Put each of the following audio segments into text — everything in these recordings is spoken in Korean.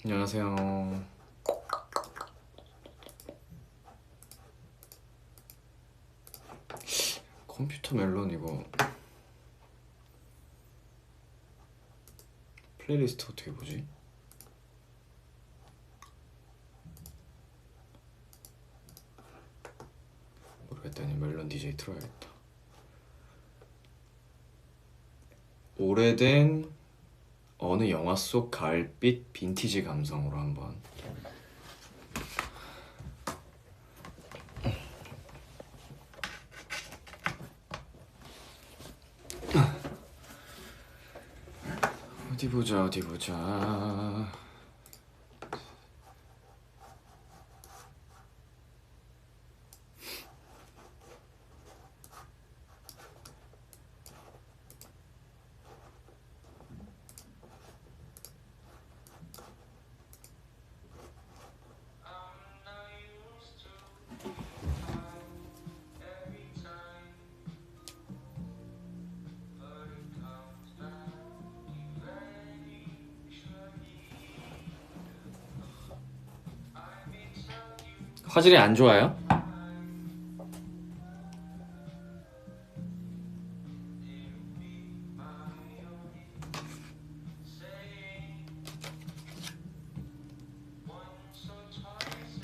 안녕하세요. 컴퓨터 멜론 이거 플레이리스트 어떻게 보지? 모르겠다. 아니 멜론 DJ 틀어야겠다. 오래된 어느 영화 속 가을빛 빈티지 감성으로 한번. 어디 보자 어디 보자. 화질이 안 좋아요?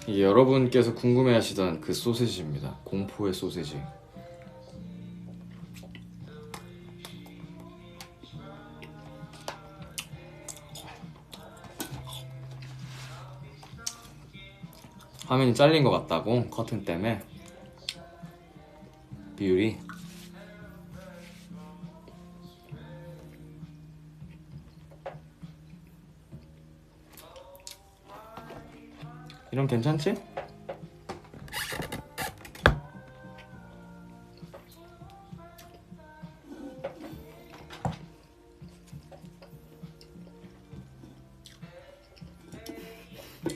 이게 여러분께서 궁금해하시던 그 소세지입니다. 공포의 소세지. 화면이 잘린 것 같다고? 커튼 때문에? 비율이? 이러면 괜찮지?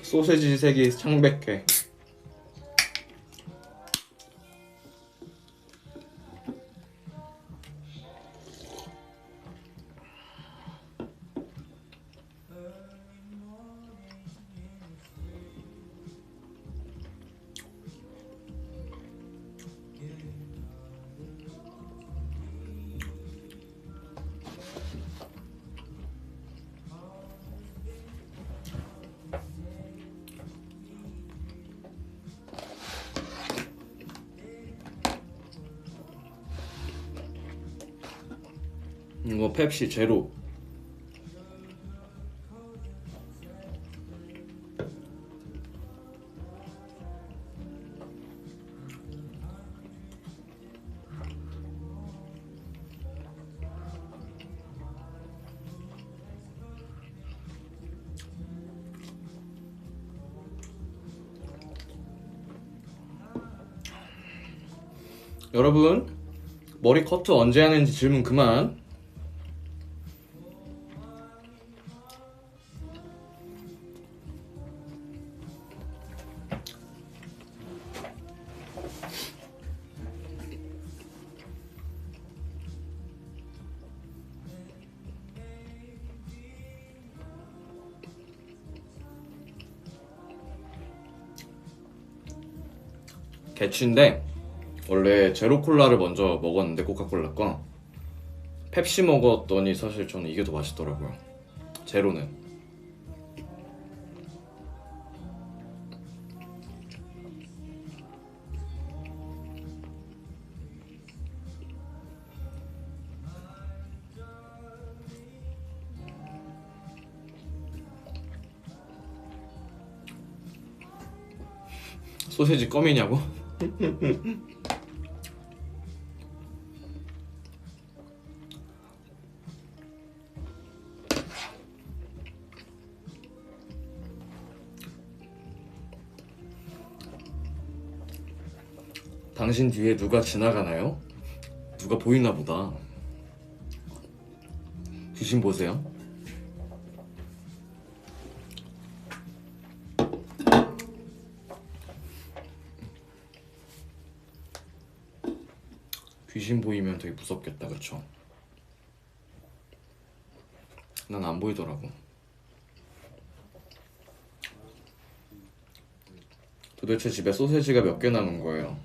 소세지 색이 창백해. 이거 펩시 제로. 여러분 머리 커트 언제 하는지 질문 그만. 개취인데 원래 제로 콜라를 먼저 먹었는데 코카콜라 거 펩시 먹었더니 사실 저는 이게 더 맛있더라고요. 제로는. 소세지 껌이냐고? 당신 뒤에 누가 지나가나요? 누가 보이나 보다. 귀신 보세요. 귀신 보이면 되게 무섭겠다, 그쵸? 난 안 보이더라고. 도대체 집에 소세지가 몇 개 남은 거예요?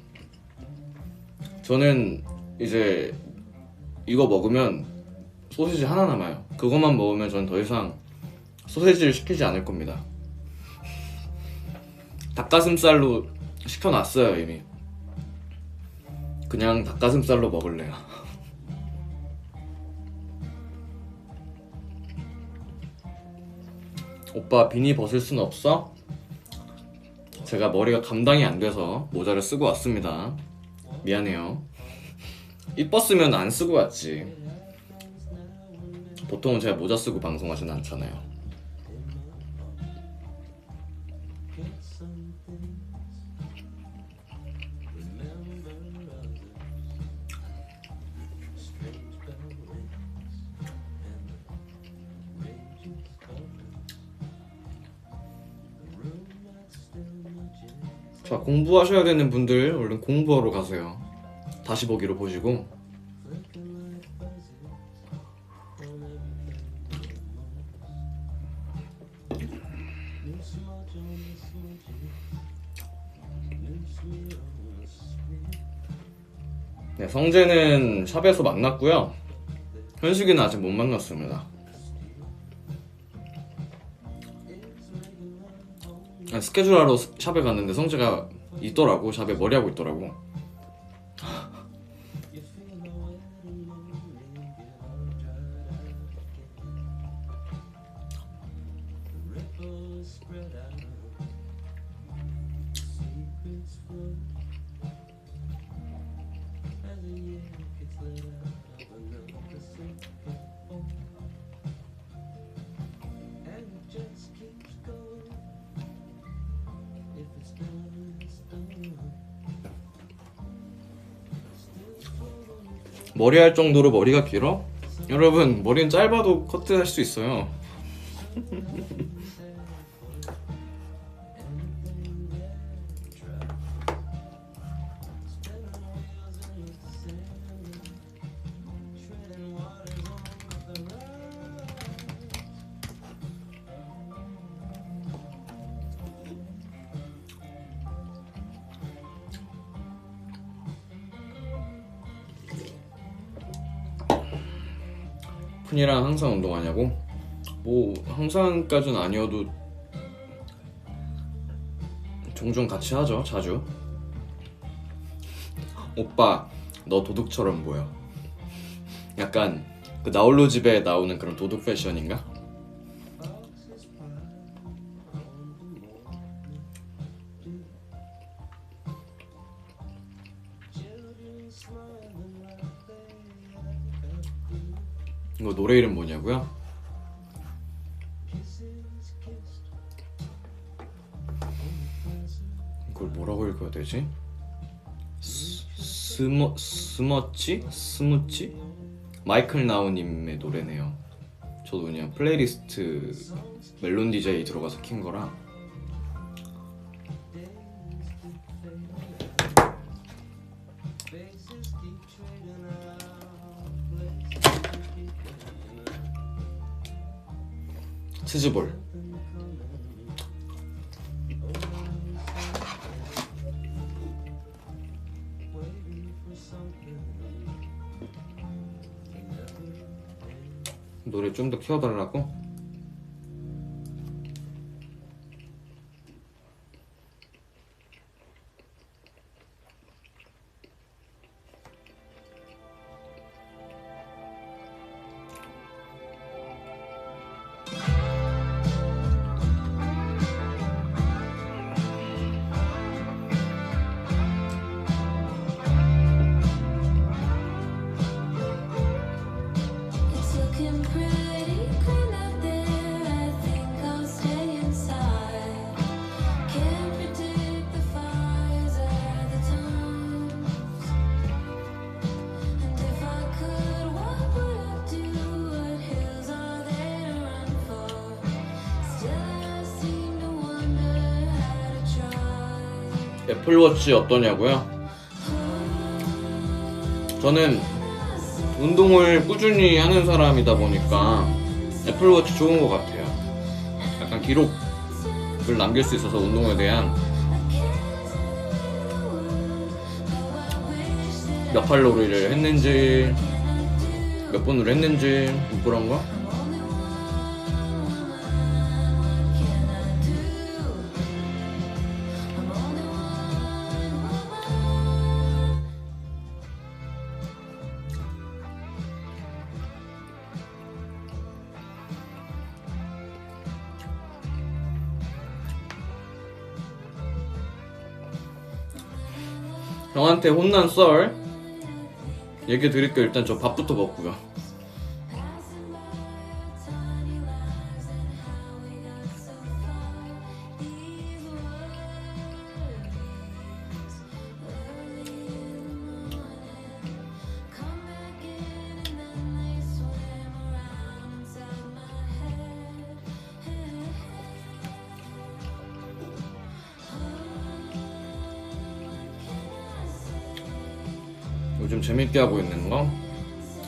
저는 이제 이거 먹으면 소세지 하나 남아요. 그것만 먹으면 전 더 이상 소세지를 시키지 않을 겁니다. 닭가슴살로 시켜놨어요 이미. 그냥 닭가슴살로 먹을래요. 오빠 비니 벗을 순 없어? 제가 머리가 감당이 안 돼서 모자를 쓰고 왔습니다. 미안해요. 이뻤으면 안 쓰고 왔지. 보통은 제가 모자 쓰고 방송하진 않잖아요. 자, 공부하셔야 되는 분들 얼른 공부하러 가세요. 다시 보기로 보시고. 네, 성재는 샵에서 만났고요. 현식이는 아직 못 만났습니다. 스케줄 하러 샵에 갔는데 성재가 있더라고. 샵에 머리하고 있더라고. 머리 할 정도로 머리가 길어? 여러분, 머리는 짧아도 커트할 수 있어요. 쿤이랑 항상 운동하냐고? 뭐 항상까진 아니어도 종종 같이 하죠. 자주. 오빠 너 도둑처럼 보여. 약간 그 나홀로 집에 나오는 그런 도둑 패션인가? 이거 노래 이름 뭐냐고요? 이걸 뭐라고 읽어야 되지? 스무치? 마이클 나우님의 노래네요. 저도 그냥 플레이리스트 멜론 DJ 들어가서 킨 거라. 치즈볼. 노래 좀 더 키워달라고? It's looking pretty, kind of 애플워치 어떠냐고요? 저는 운동을 꾸준히 하는 사람이다 보니까 애플워치 좋은 것 같아요. 약간 기록을 남길 수 있어서 운동에 대한 몇 칼로리를 했는지 몇 분으로 했는지 뭐 그런 거? 형한테 혼난 썰 얘기 드릴게요. 일단 저 밥부터 먹고요. 요즘 재밌게 하고 있는 거?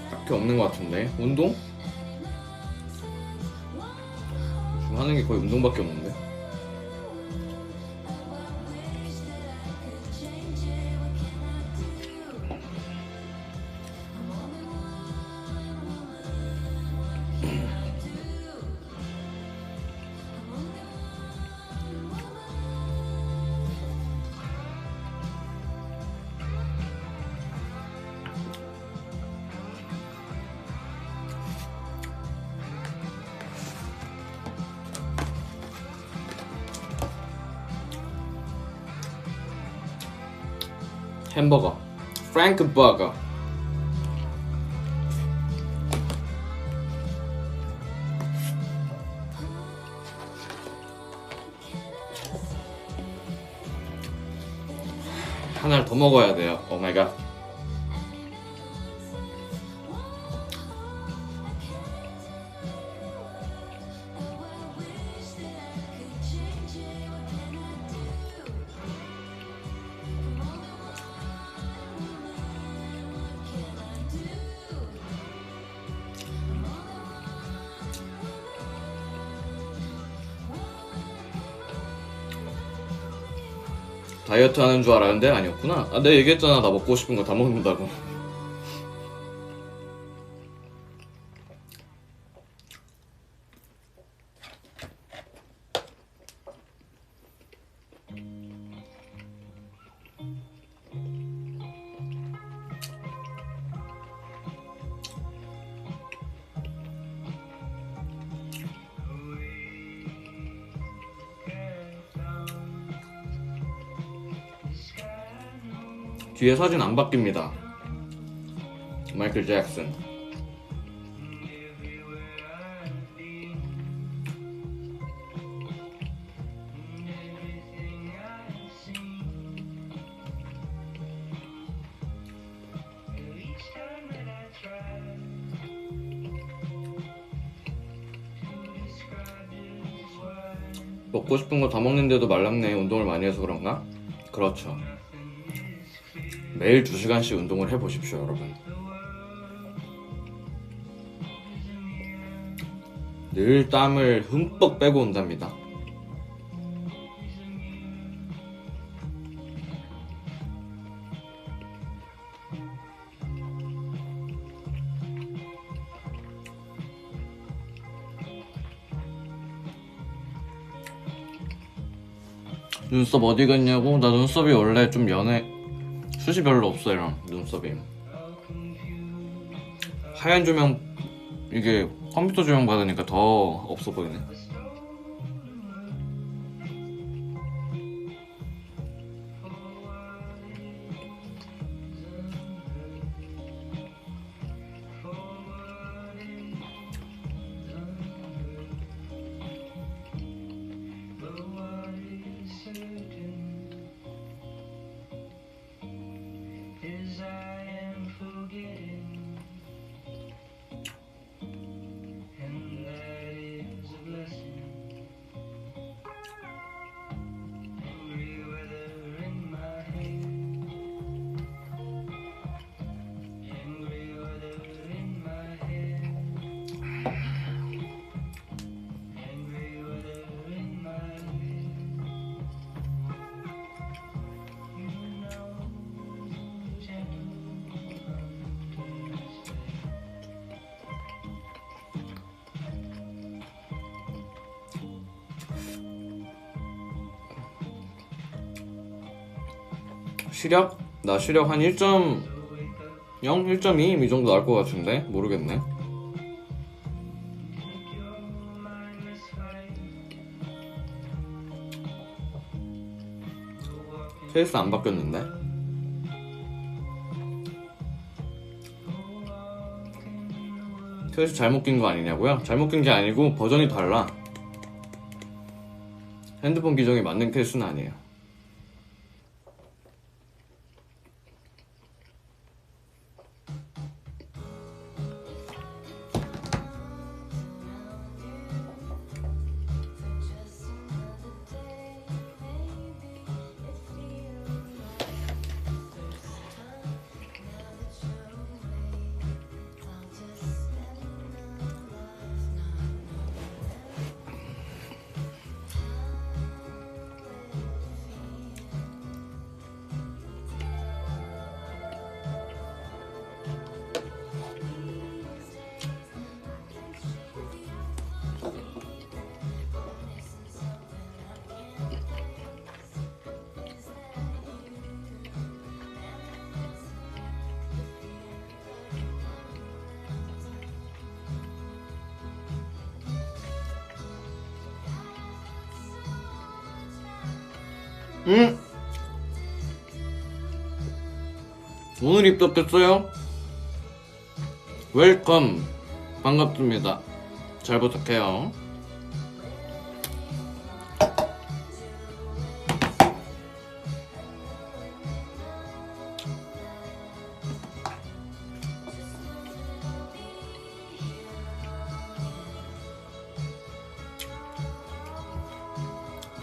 딱히 없는 것 같은데. 운동? 지금 하는 게 거의 운동밖에 없는데. 햄버거, 프랭크 버거. 하나를 더 먹어야 돼요. 오 마이 갓. 다이어트 하는 줄 알았는데 아니었구나. 아, 내가 얘기했잖아. 나 먹고 싶은 거 다 먹는다고. 뒤에 사진 안 바뀝니다. 마이클 잭슨. 먹고 싶은 거 다 먹는데도 말랐네. 운동을 많이 해서 그런가? 그렇죠. 매일 2시간씩 운동을 해보십시오, 여러분. 늘 땀을 흠뻑 빼고 온답니다. 눈썹 어디 갔냐고? 나 눈썹이 원래 좀 연해. 숱이 별로 없어요, 눈썹이. 하얀 조명, 이게 컴퓨터 조명 받으니까 더 없어 보이네. 시력? 나 시력 한 1.0? 1.2? 이 정도 나올 것 같은데? 모르겠네. 케이스 안 바뀌었는데? 케이스 잘못 낀 거 아니냐고요? 잘못 낀 게 아니고 버전이 달라. 핸드폰 기종에 맞는 케이스는 아니에요. 응? 오늘 입덕했어요? 웰컴. 반갑습니다. 잘 부탁해요.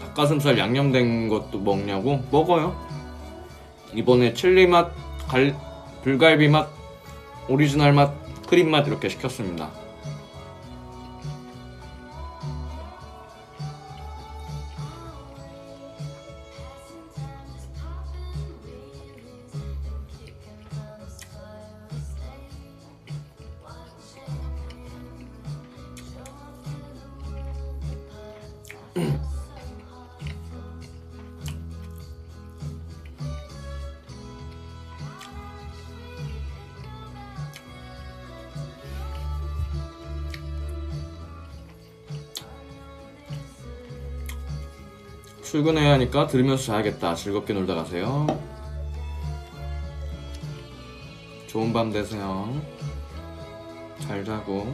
닭가슴살 양념된 것도 먹냐고? 먹어요. 이번에 칠리 맛, 불갈비 맛, 오리지널 맛, 크림 맛 이렇게 시켰습니다. 출근해야 하니까 들으면서 자야겠다. 즐겁게 놀다 가세요. 좋은 밤 되세요. 잘 자고.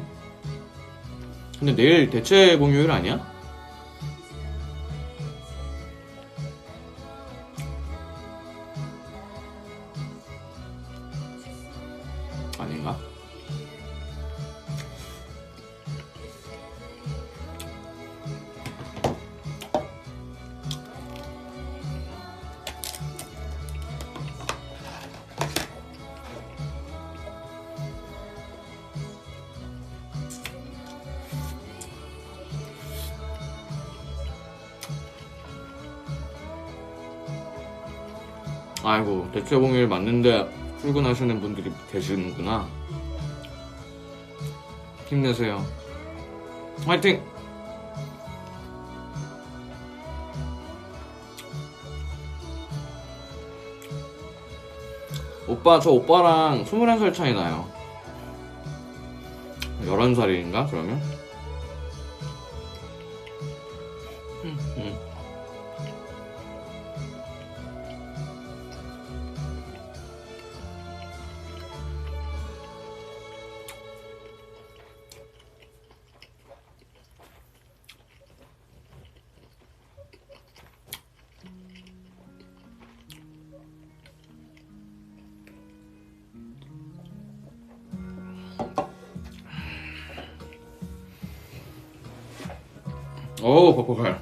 근데 내일 대체 공휴일 아니야? 아닌가? 아이고, 대체 공휴일 맞는데 출근하시는 분들이 계시는구나. 힘내세요. 화이팅! 오빠, 저 오빠랑 21살 차이 나요. 11살인가 그러면? 오, 퍽퍽해.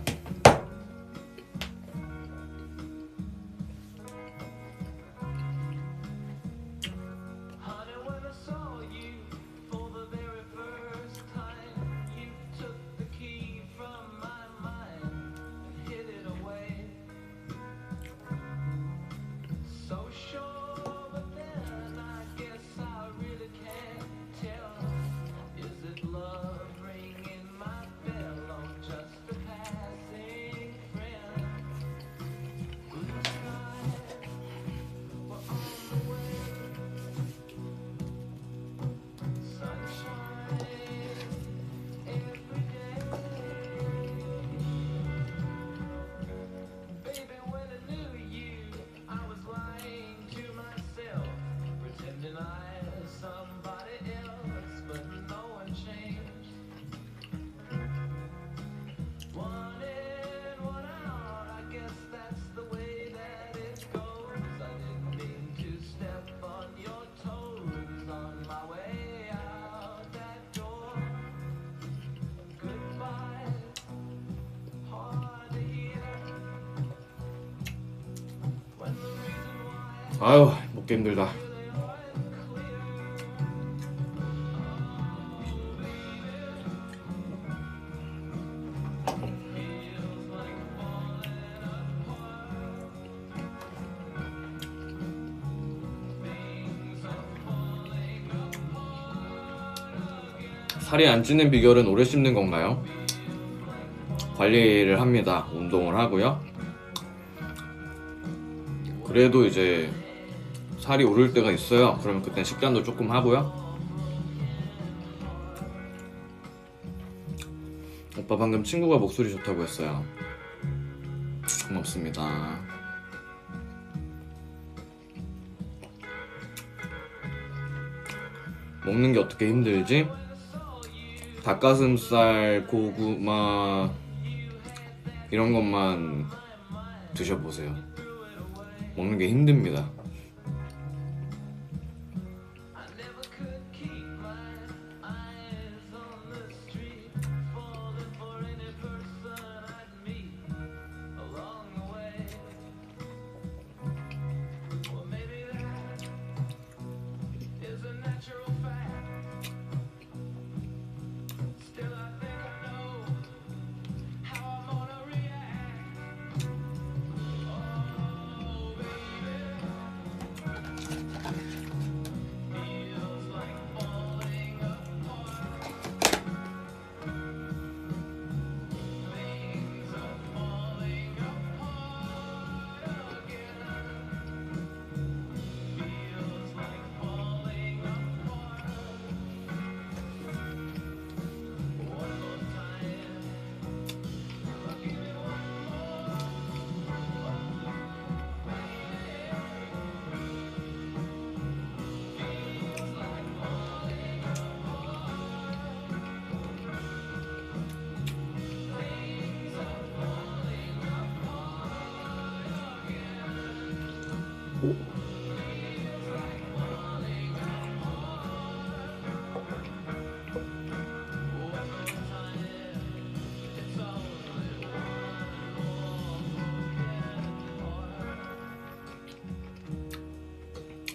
아유, 먹기 힘들다. 살이 안 찌는 비결은 오래 씹는 건가요? 관리를 합니다. 운동을 하고요. 그래도 이제 살이 오를 때가 있어요. 그러면 그땐 식단도 조금 하고요. 오빠 방금 친구가 목소리 좋다고 했어요. 고맙습니다. 먹는 게 어떻게 힘들지? 닭가슴살, 고구마 이런 것만 드셔보세요. 먹는 게 힘듭니다.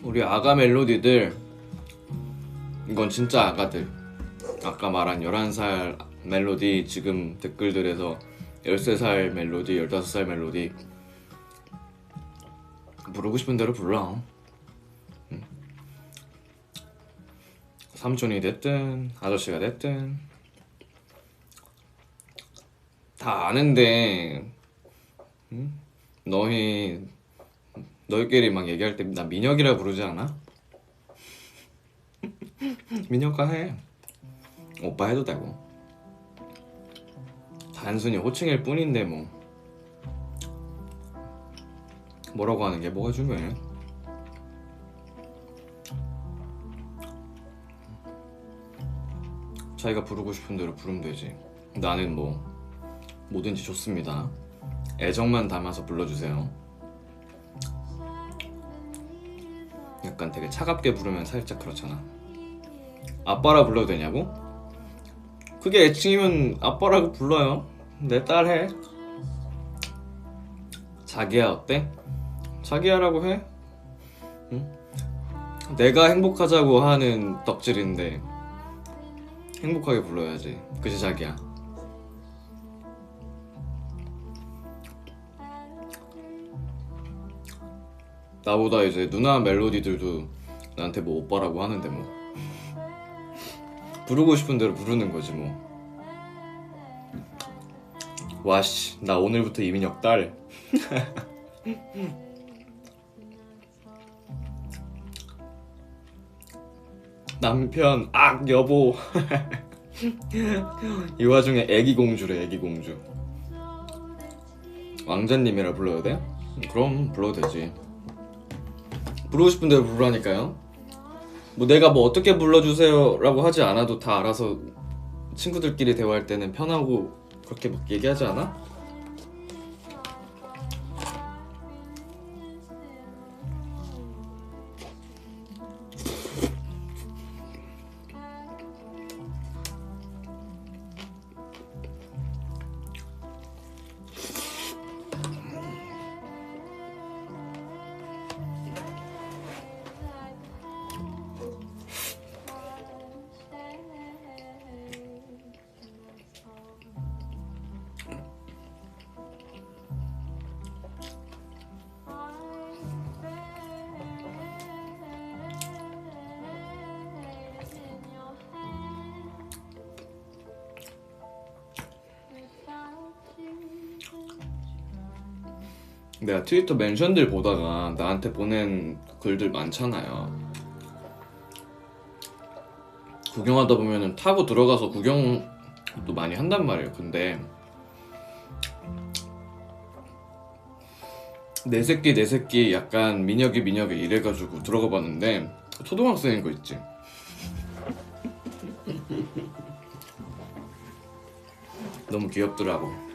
우리 아가 멜로디들, 이건 진짜 아가들. 아까 말한 11살 멜로디, 지금 댓글들에서 13살 멜로디, 15살 멜로디 부르고 싶은 대로 불러. 삼촌이 됐든 아저씨가 됐든 다 아는데 너희끼리 막 얘기할 때 나 민혁이라 부르지 않아? 민혁아 해. 오빠 해도 되고. 단순히 호칭일 뿐인데 뭐라고 하는 게 뭐가 중요해? 자기가 부르고 싶은 대로 부르면 되지. 나는 뭐든지 좋습니다. 애정만 담아서 불러주세요. 약간 되게 차갑게 부르면 살짝 그렇잖아. 아빠라 불러도 되냐고? 그게 애칭이면 아빠라고 불러요. 내 딸 해. 자기야 어때? 자기야라고 해? 응? 내가 행복하자고 하는 덕질인데 행복하게 불러야지. 그치 자기야? 나보다 이제 누나 멜로디들도 나한테 오빠라고 하는데 부르고 싶은 대로 부르는 거지 와씨, 나 오늘부터 이민혁 딸. 남편 악 여보. 이 와중에 애기공주래. 애기공주. 왕자님이라 불러야 돼? 그럼 불러도 되지. 부르고 싶은 대로 부르라니까요. 내가 어떻게 불러주세요 라고 하지 않아도 다 알아서 친구들끼리 대화할 때는 편하고 그렇게 막 얘기하지 않아? 내가 트위터 멘션들 보다가 나한테 보낸 글들 많잖아요. 구경하다 보면은 타고 들어가서 구경도 많이 한단 말이에요. 근데 내 새끼 약간 민혁이 이래가지고 들어가 봤는데 초등학생인 거 있지. 너무 귀엽더라고.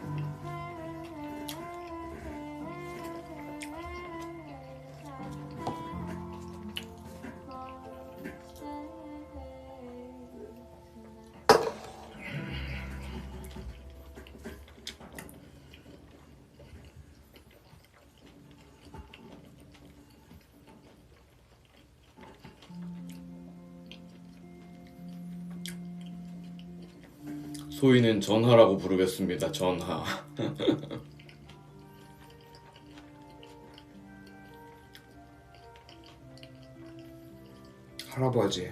소희는 전하라고 부르겠습니다. 전하. 할아버지.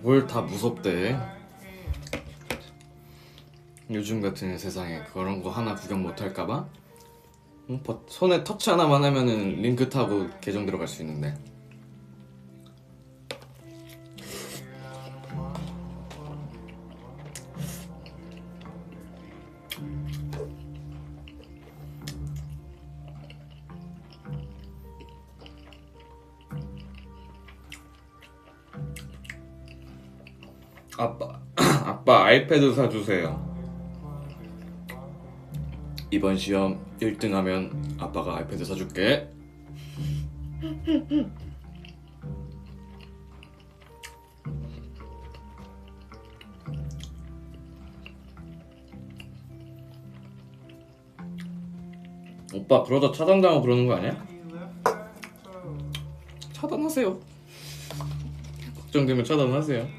뭘 다 무섭대. 요즘 같은 세상에 그런 거 하나 구경 못 할까봐? 손에 터치 하나만 하면은 링크 타고 계정 들어갈 수 있는데. 아빠 아이패드 사주세요. 이번 시험 1등 하면 아빠가 아이패드 사줄게. 오빠 그러다 차단당하고 그러는 거 아니야? 차단하세요. 걱정되면 차단하세요.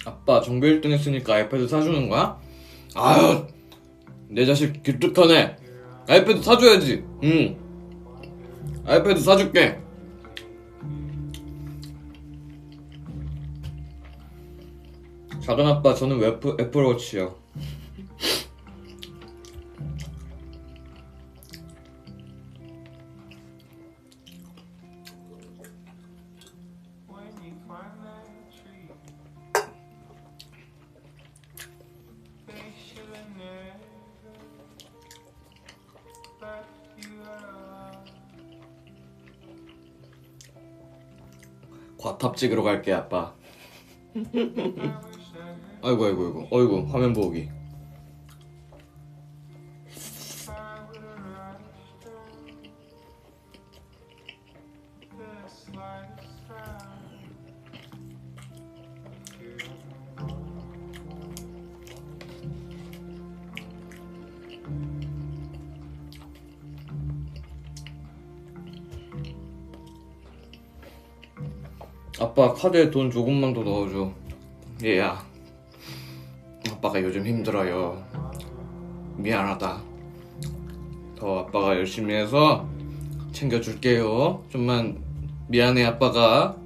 아빠 전교 1등 했으니까 아이패드 사주는 거야? 아유, 내 자식 기특하네. 아이패드 사줘야지. 아이패드 사줄게. 작은 아빠 저는 애플워치요. 과탑 찍으러 갈게 아빠. 아이고 화면 보기. 아빠 카드에 돈 조금만 더 넣어줘. 얘야, 아빠가 요즘 힘들어요. 미안하다. 더 아빠가 열심히 해서 챙겨줄게요. 좀만 미안해 아빠가.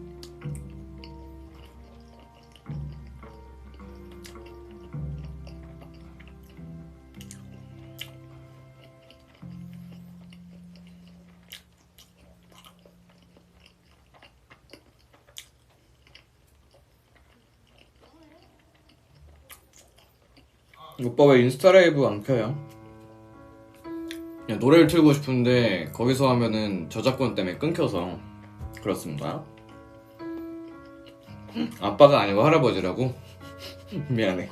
오빠 왜 인스타 라이브 안 켜요? 그냥 노래를 틀고 싶은데 거기서 하면은 저작권 때문에 끊겨서 그렇습니다. 아빠가 아니고 할아버지라고? 미안해.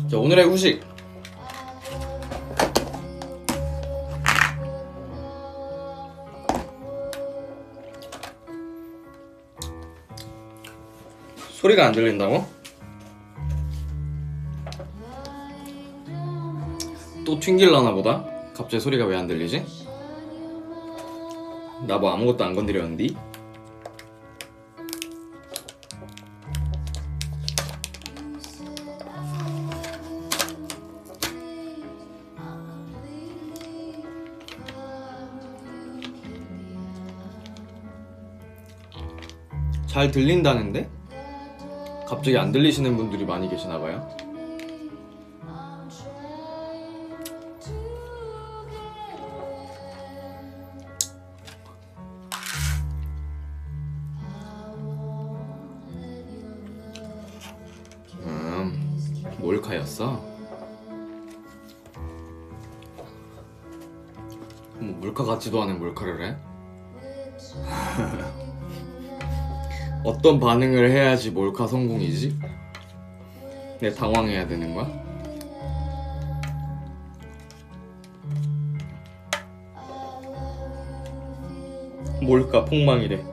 자, 오늘의 후식. 소리가 안 들린다고? 또 튕길라나 보다? 갑자기 소리가 왜 안 들리지? 나 뭐 아무것도 안 건드렸는디? 잘 들린다는데? 갑자기 안 들리시는 분들이 많이 계시나봐요. 몰카였어? 뭐 몰카 같지도 않은 몰카를 해? 어떤 반응을 해야지 몰카 성공이지? 내 당황해야 되는 거야? 몰카 폭망이래.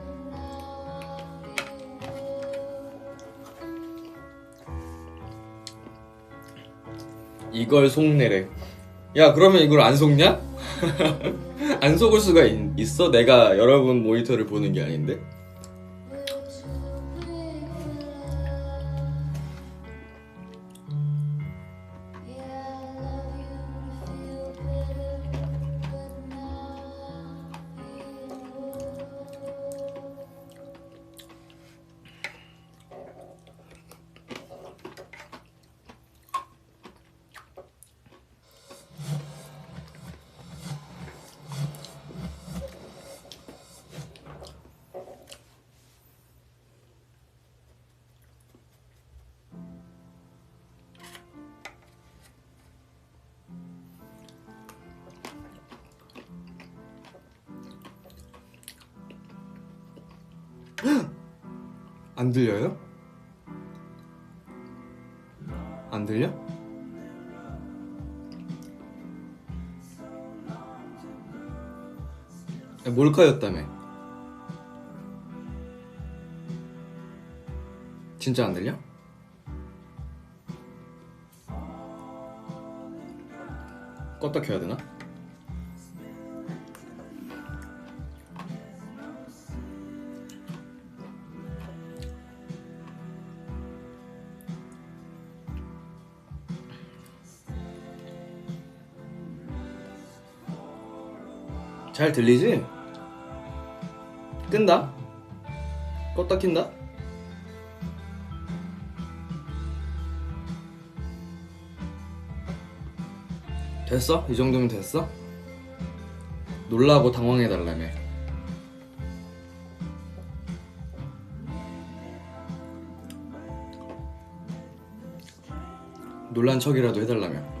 이걸 속내래. 야, 그러면 이걸 안 속냐? 안 속을 수가 있어? 내가 여러분 모니터를 보는 게 아닌데? 안 들려요? 안 들려? 몰카였다며. 진짜 안 들려? 껐다 켜야 되나? 잘 들리지? 끈다? 껐다 킨다? 됐어? 이 정도면 됐어? 놀라고 당황해달라며. 놀란 척이라도 해달라며.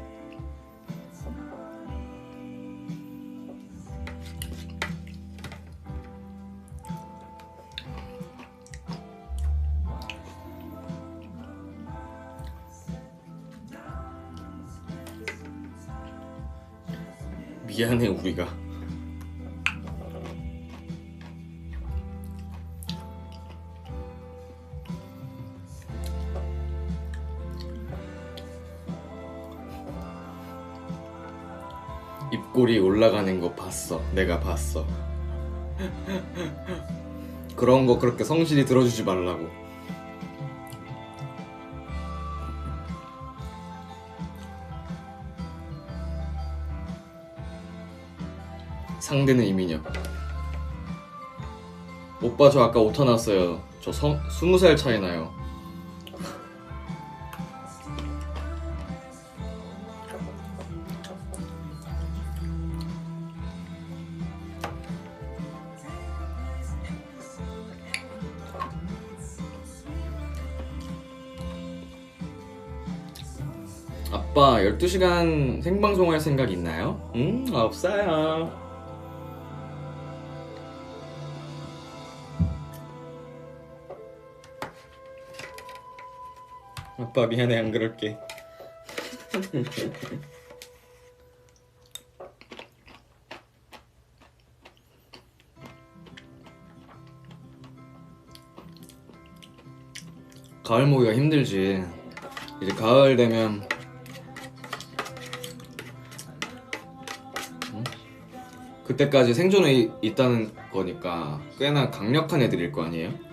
미안해 우리가. 입꼬리 올라가는 거 봤어. 내가 봤어. 그런 거 그렇게 성실히 들어주지 말라고. 상대는 이민혁. 오빠 저 아까 오타 났어요. 저 20살 차이 나요. 아빠 12시간 생방송 할 생각 있나요? 없어요. 아빠 미안해 안 그럴게. 가을 모기가 힘들지. 이제 가을 되면 그때까지 생존에 있다는 거니까 꽤나 강력한 애들일 거 아니에요?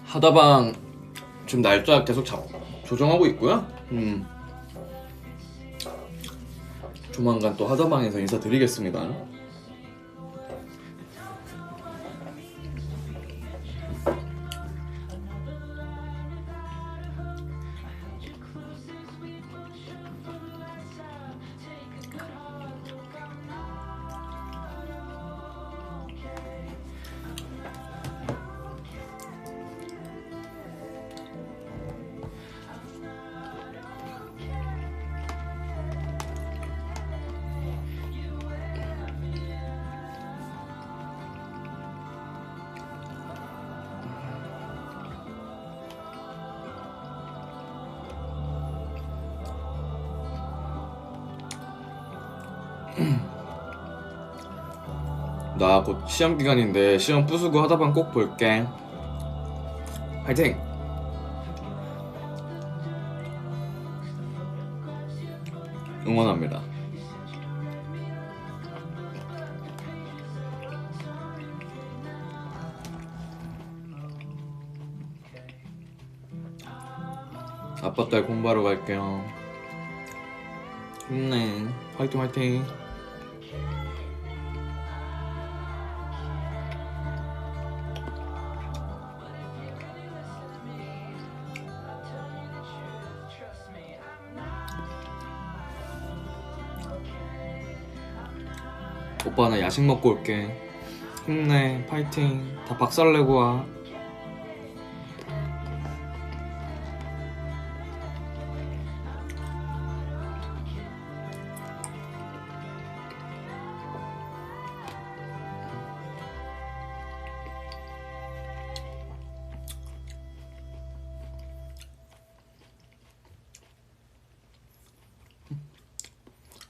하다방 지금 날짜 계속 조정하고 있고요. 조만간 또 하다방에서 인사드리겠습니다. 나 곧 시험 기간인데 시험 부수고 하다방 꼭 볼게. 화이팅! 응원합니다. 아빠 딸 공부하러 갈게요. 힘내. 화이팅 화이팅. 오빠 나 야식 먹고 올게. 힘내. 파이팅. 다 박살내고 와.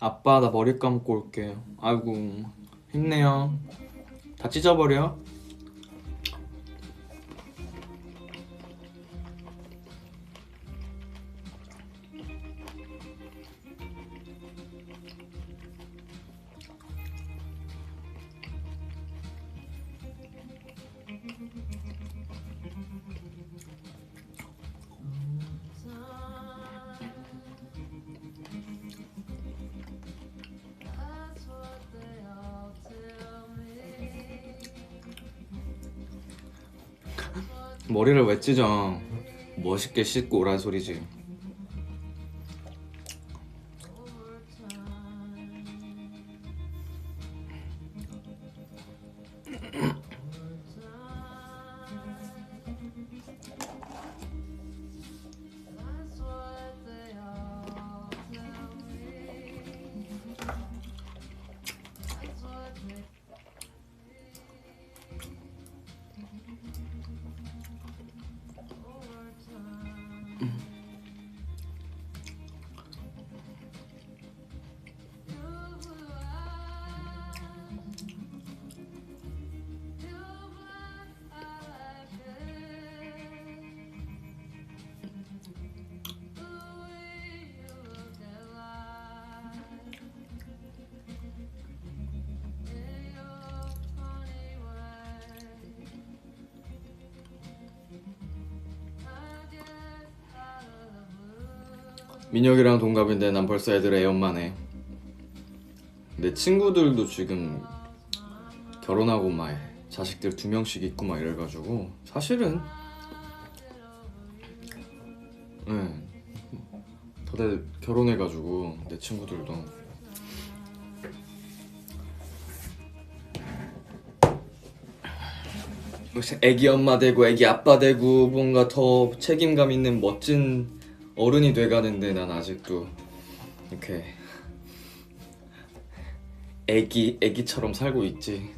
아빠 나 머리 감고 올게. 아이고 힘내요. 다 찢어버려. 머리를 왜 찢어? 멋있게 씻고 오란 소리지. 민혁이랑 동갑인데 난 벌써 애들 애 엄마네. 내 친구들도 지금 결혼하고 막 자식들 2명씩 있고 막 이래가지고 사실은 다들 결혼해가지고 내 친구들도 애기 엄마 되고 애기 아빠 되고 뭔가 더 책임감 있는 멋진 어른이 돼가는데 난 아직도 이렇게 애기처럼 살고 있지.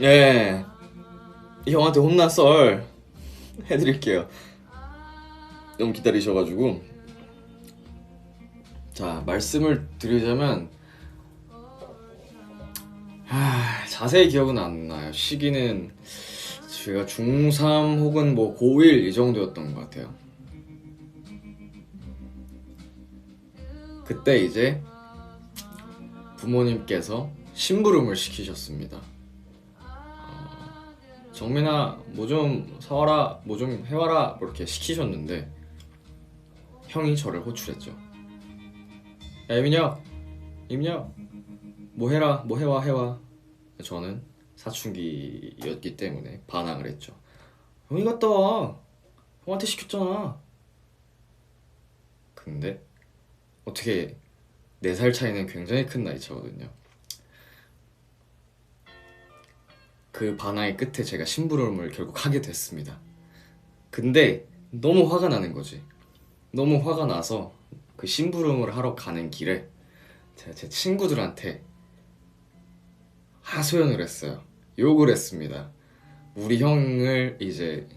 예, 형한테 혼난 썰 해드릴게요. 너무 기다리셔가지고. 자, 말씀을 드리자면 자세히 기억은 안 나요. 시기는 제가 중3 혹은 뭐 고1 이 정도였던 것 같아요. 그때 이제 부모님께서 심부름을 시키셨습니다. 정민아 뭐 좀 사와라, 뭐 좀 해와라, 뭐 이렇게 시키셨는데 형이 저를 호출했죠. 야 이민혁 뭐 해라, 뭐 해와. 저는 사춘기였기 때문에 반항을 했죠. 형이 갔다 와, 형한테 시켰잖아. 근데 어떻게 4살 차이는 굉장히 큰 나이 차거든요. 그 반항의 끝에 제가 심부름을 결국 하게 됐습니다. 근데 너무 화가 나는 거지. 너무 화가 나서 그 심부름을 하러 가는 길에 제가 제 친구들한테 하소연을 했어요. 욕을 했습니다. 우리 형을 이제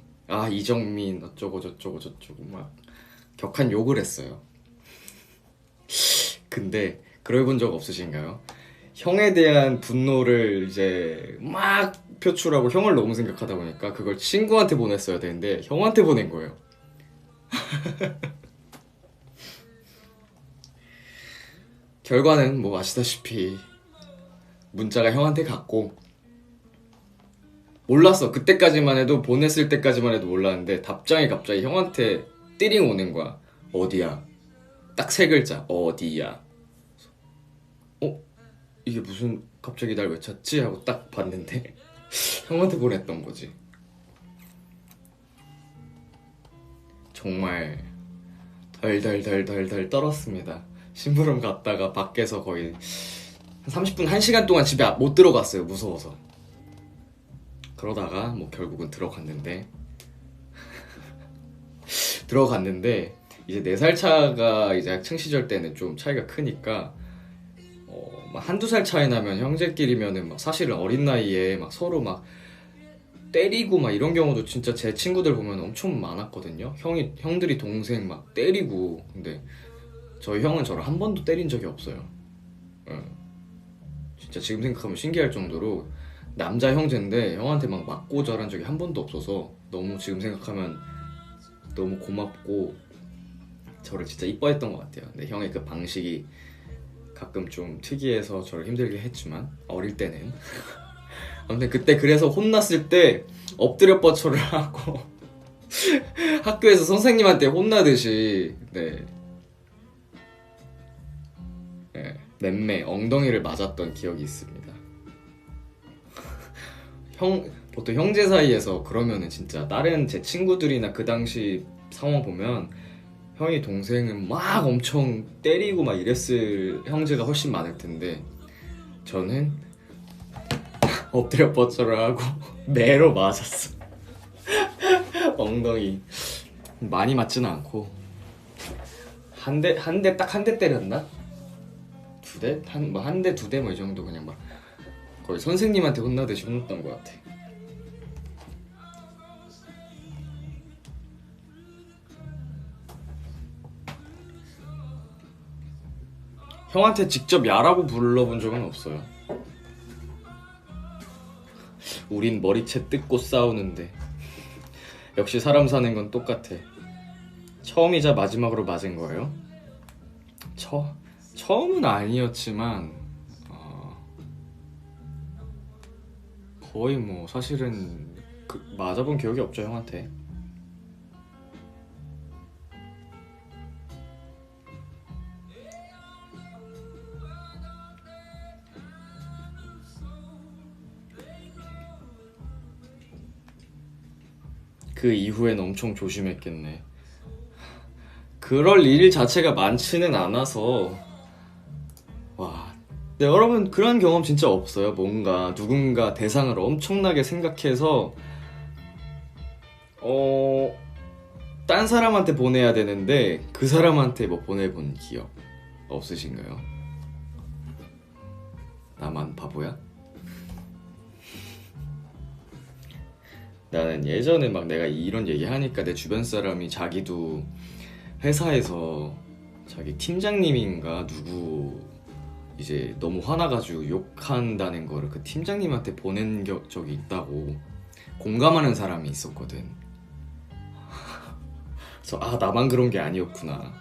이정민 어쩌고 저쩌고 막 격한 욕을 했어요. 근데 그래본 적 없으신가요? 형에 대한 분노를 이제 막 표출하고 형을 너무 생각하다 보니까 그걸 친구한테 보냈어야 되는데 형한테 보낸 거예요. 결과는 뭐 아시다시피 문자가 형한테 갔고, 몰랐어. 그때까지만 해도, 보냈을 때까지만 해도 몰랐는데 답장이 갑자기 형한테 띠링 오는 거야. 어디야? 딱 3글자. 어디야? 이게 무슨, 갑자기 날 왜 찾지? 하고 딱 봤는데 형한테 보냈던 거지. 정말 덜덜덜덜덜 떨었습니다. 심부름 갔다가 밖에서 거의 30분 1시간 동안 집에 못 들어갔어요. 무서워서. 그러다가 뭐 결국은 들어갔는데 이제 4살 차가 이제 학창 시절 때는 좀 차이가 크니까 막 한두 살 차이 나면 형제끼리면은 막 사실은 어린 나이에 막 서로 막 때리고 막 이런 경우도 진짜 제 친구들 보면 엄청 많았거든요. 형들이 동생 막 때리고. 근데 저희 형은 저를 한 번도 때린 적이 없어요. 진짜 지금 생각하면 신기할 정도로 남자 형제인데 형한테 막 맞고 자란 적이 한 번도 없어서 너무 지금 생각하면 너무 고맙고 저를 진짜 이뻐했던 것 같아요. 근데 형의 그 방식이 가끔 좀 특이해서 저를 힘들게 했지만 어릴 때는 아무튼 그때 그래서 혼났을 때 엎드려 뻗쳐를 하고 학교에서 선생님한테 혼나듯이 맴매 엉덩이를 맞았던 기억이 있습니다. 보통 형제 사이에서 그러면은 진짜 다른 제 친구들이나 그 당시 상황 보면 형이 동생은 막 엄청 때리고 막 이랬을 형제가 훨씬 많을 텐데 저는 엎드려 뻗쳐를 하고 매로 맞았어. 엉덩이 많이 맞지는 않고 한 대 딱 한 대 때렸나? 두 대? 한 대 두 대 뭐 이 정도 그냥 막 거의 선생님한테 혼나듯이 혼났던 것 같아. 형한테 직접 야라고 불러본 적은 없어요. 우린 머리채 뜯고 싸우는데 역시 사람 사는 건 똑같아. 처음이자 마지막으로 맞은 거예요? 처음은 아니었지만 거의 뭐 사실은 맞아본 기억이 없죠 형한테. 그 이후엔 엄청 조심했겠네. 그럴 일 자체가 많지는 않아서. 와, 근데 여러분 그런 경험 진짜 없어요? 뭔가 누군가 대상을 엄청나게 생각해서 딴 사람한테 보내야 되는데 그 사람한테 뭐 보내본 기억 없으신가요? 나만 바보야? 나는 예전에 막 내가 이런 얘기 하니까 내 주변 사람이 자기도 회사에서 자기 팀장님인가 누구 이제 너무 화나가지고 욕한다는 거를 그 팀장님한테 보낸 적이 있다고 공감하는 사람이 있었거든. 그래서 나만 그런 게 아니었구나.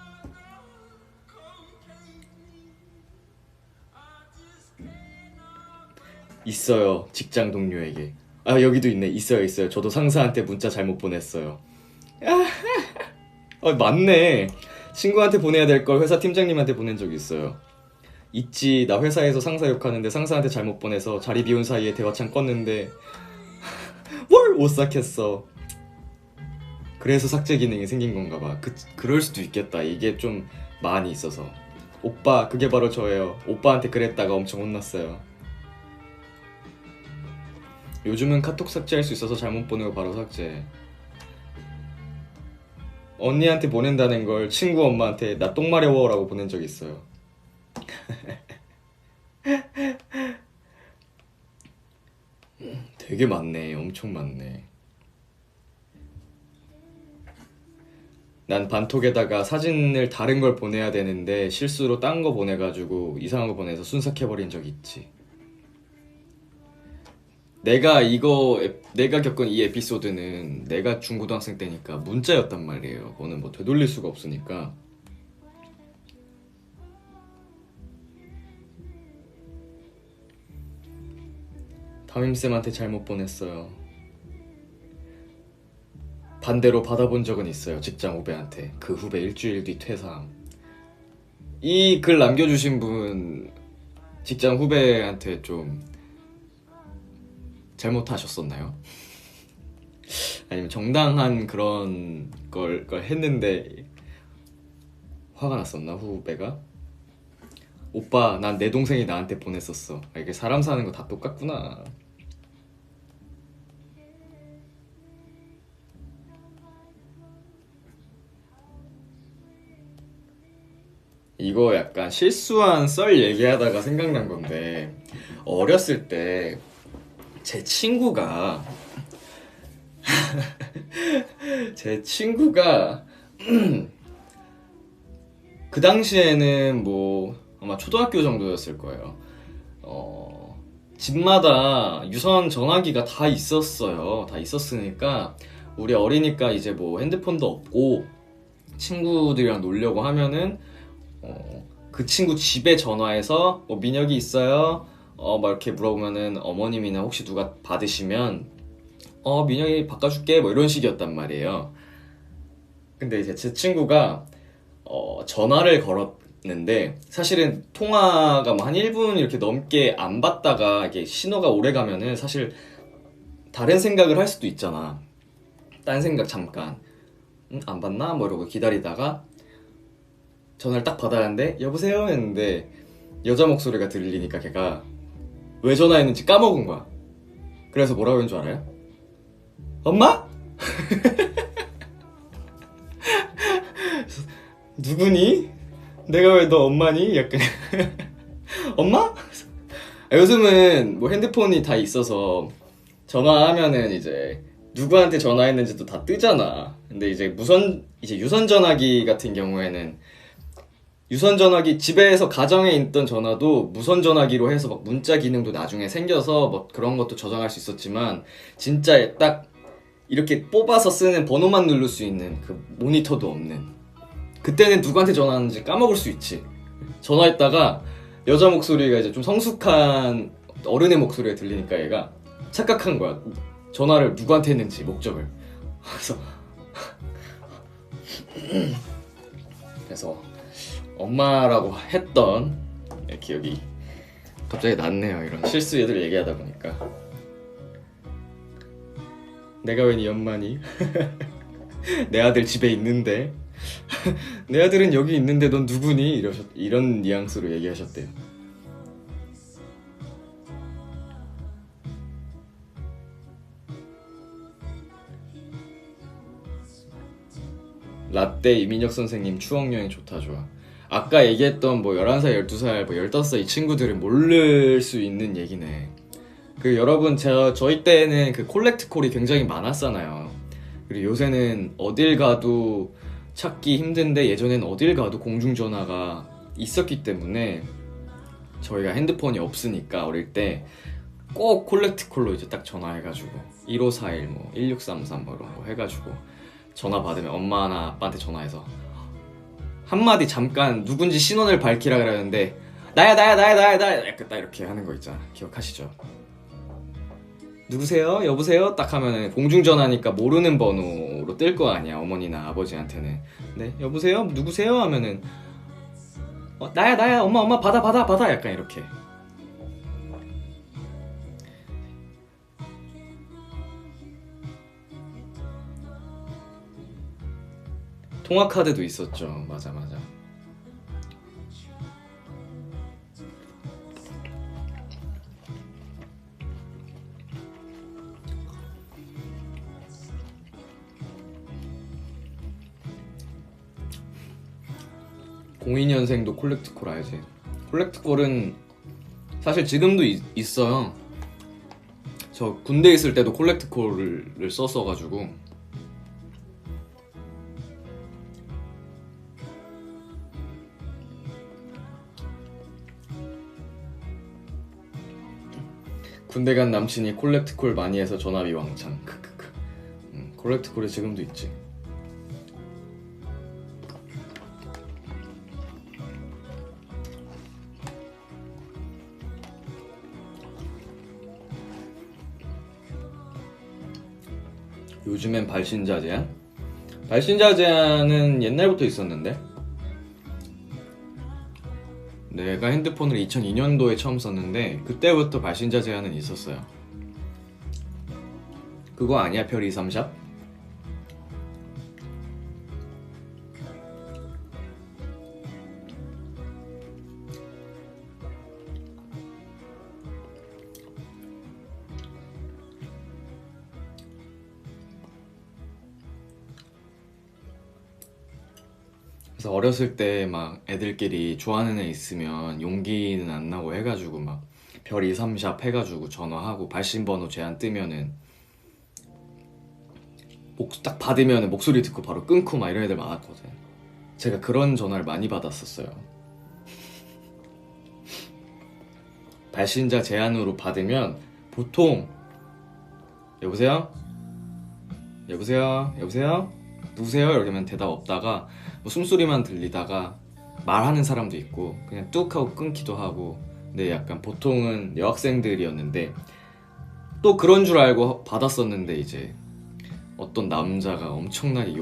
있어요, 직장 동료에게. 여기도 있네. 있어요. 저도 상사한테 문자 잘못 보냈어요. 맞네. 친구한테 보내야 될 걸 회사 팀장님한테 보낸 적 있어요. 있지. 나 회사에서 상사 욕하는데 상사한테 잘못 보내서 자리 비운 사이에 대화창 껐는데 뭘 오싹했어. 그래서 삭제 기능이 생긴 건가 봐. 그럴 수도 있겠다. 이게 좀 많이 있어서. 오빠, 그게 바로 저예요. 오빠한테 그랬다가 엄청 혼났어요. 요즘은 카톡 삭제할 수 있어서 잘못 보내고 바로 삭제. 언니한테 보낸다는 걸 친구 엄마한테 나 똥 마려워 라고 보낸 적 있어요. 되게 많네. 엄청 많네. 난 단톡에다가 사진을 다른 걸 보내야 되는데 실수로 딴 거 보내가지고 이상한 거 보내서 순삭해버린 적 있지. 내가 겪은 이 에피소드는 내가 중고등학생 때니까 문자였단 말이에요. 그거는 뭐 되돌릴 수가 없으니까. 담임쌤한테 잘못 보냈어요. 반대로 받아본 적은 있어요. 직장 후배한테. 그 후배 일주일 뒤 퇴사함. 이 글 남겨주신 분 직장 후배한테 좀 잘못하셨었나요? 아니면 정당한 그런 걸 했는데 화가 났었나 후배가? 오빠 난 내 동생이 나한테 보냈었어. 아, 이게 사람 사는 거 다 똑같구나. 이거 약간 실수한 썰 얘기하다가 생각난 건데, 어렸을 때 제 친구가 제 친구가 그 당시에는 뭐 아마 초등학교 정도였을 거예요. 집마다 유선 전화기가 다 있었어요. 다 있었으니까 우리 어리니까 이제 뭐 핸드폰도 없고 친구들이랑 놀려고 하면은 그 친구 집에 전화해서 뭐 민혁이 있어요? 막 이렇게 물어보면은 어머님이나 혹시 누가 받으시면 민혁이 바꿔줄게 뭐 이런 식이었단 말이에요. 근데 이제 제 친구가 전화를 걸었는데 사실은 통화가 뭐 한 1분 이렇게 넘게 안 받다가 이게 신호가 오래 가면은 사실 다른 생각을 할 수도 있잖아. 딴 생각 잠깐. 안 받나? 뭐 이러고 기다리다가 전화를 딱 받았는데 여보세요? 했는데 여자 목소리가 들리니까 걔가 왜 전화했는지 까먹은 거야. 그래서 뭐라고 했는 줄 알아요? 엄마? 누구니? 내가 왜 너 엄마니? 약간 엄마? 요즘은 뭐 핸드폰이 다 있어서 전화하면은 이제 누구한테 전화했는지도 다 뜨잖아. 근데 이제 이제 유선 전화기 같은 경우에는 유선 전화기 집에서 가정에 있던 전화도 무선 전화기로 해서 막 문자 기능도 나중에 생겨서 뭐 그런 것도 저장할 수 있었지만 진짜 딱 이렇게 뽑아서 쓰는 번호만 누를 수 있는 그 모니터도 없는, 그때는 누구한테 전화하는지 까먹을 수 있지. 전화했다가 여자 목소리가 이제 좀 성숙한 어른의 목소리가 들리니까 얘가 착각한 거야. 전화를 누구한테 했는지 목적을. 그래서 엄마라고 했던 기억이 갑자기 났네요. 이런 실수 애들 얘기하다 보니까. 내가 왜 네 엄마니? 내 아들 집에 있는데 내 아들은 여기 있는데 넌 누구니? 이런 뉘앙스로 얘기하셨대요. 라떼 이민혁 선생님 추억여행 좋다 좋아. 아까 얘기했던 뭐 11살, 12살, 뭐 15살 이 친구들은 모를 수 있는 얘기네. 그 여러분 저희 때는 그 콜렉트 콜이 굉장히 많았잖아요. 그리고 요새는 어딜 가도 찾기 힘든데 예전엔 어딜 가도 공중전화가 있었기 때문에 저희가 핸드폰이 없으니까 어릴 때 꼭 콜렉트 콜로 이제 딱 전화해가지고 1541 뭐 1633 뭐 이런 거 해가지고 전화 받으면 엄마나 아빠한테 전화해서 한마디 잠깐 누군지 신원을 밝히라 그러는데 나야 약간 딱 이렇게 하는 거 있잖아. 기억하시죠? 누구세요? 여보세요? 딱 하면은 공중전화니까 모르는 번호로 뜰 거 아니야. 어머니나 아버지한테는. 네 여보세요? 누구세요? 하면은 나야 엄마 받아 약간 이렇게. 통화카드도 있었죠. 맞아. (02) 년생도 콜렉트콜 알지? 콜렉트콜은 사실 지금도 있어요. 저 군대 있을 때도 콜렉트콜을 썼어가지고 군대 간 남친이 콜렉트콜 많이 해서 전화비 왕창. 크크크. 콜렉트콜이 지금도 있지. 요즘엔 발신자 제한? 발신자 제한은 옛날부터 있었는데 내가 핸드폰을 2002년도에 처음 썼는데 그때부터 발신자 제한은 있었어요. 그거 아니야? 별 2, 3샵? 그래서 어렸을 때 막 애들끼리 좋아하는 애 있으면 용기는 안 나고 해가지고 막 별 2, 3샵 해가지고 전화하고 발신번호 제한 뜨면은 딱 받으면 목소리 듣고 바로 끊고 막 이런 애들 많았거든. 제가 그런 전화를 많이 받았었어요. 발신자 제한으로 받으면 보통 여보세요? 여보세요? 여보세요? 누구세요? 이러면 대답 없다가 뭐 숨소리만 들리다가 말하는 사람도 있고 그냥 뚝 하고 끊기도 하고. 근데 약간 보통은 여학생들이었는데 또 그런 줄 알고 받았었는데 이제 어떤 남자가 엄청나게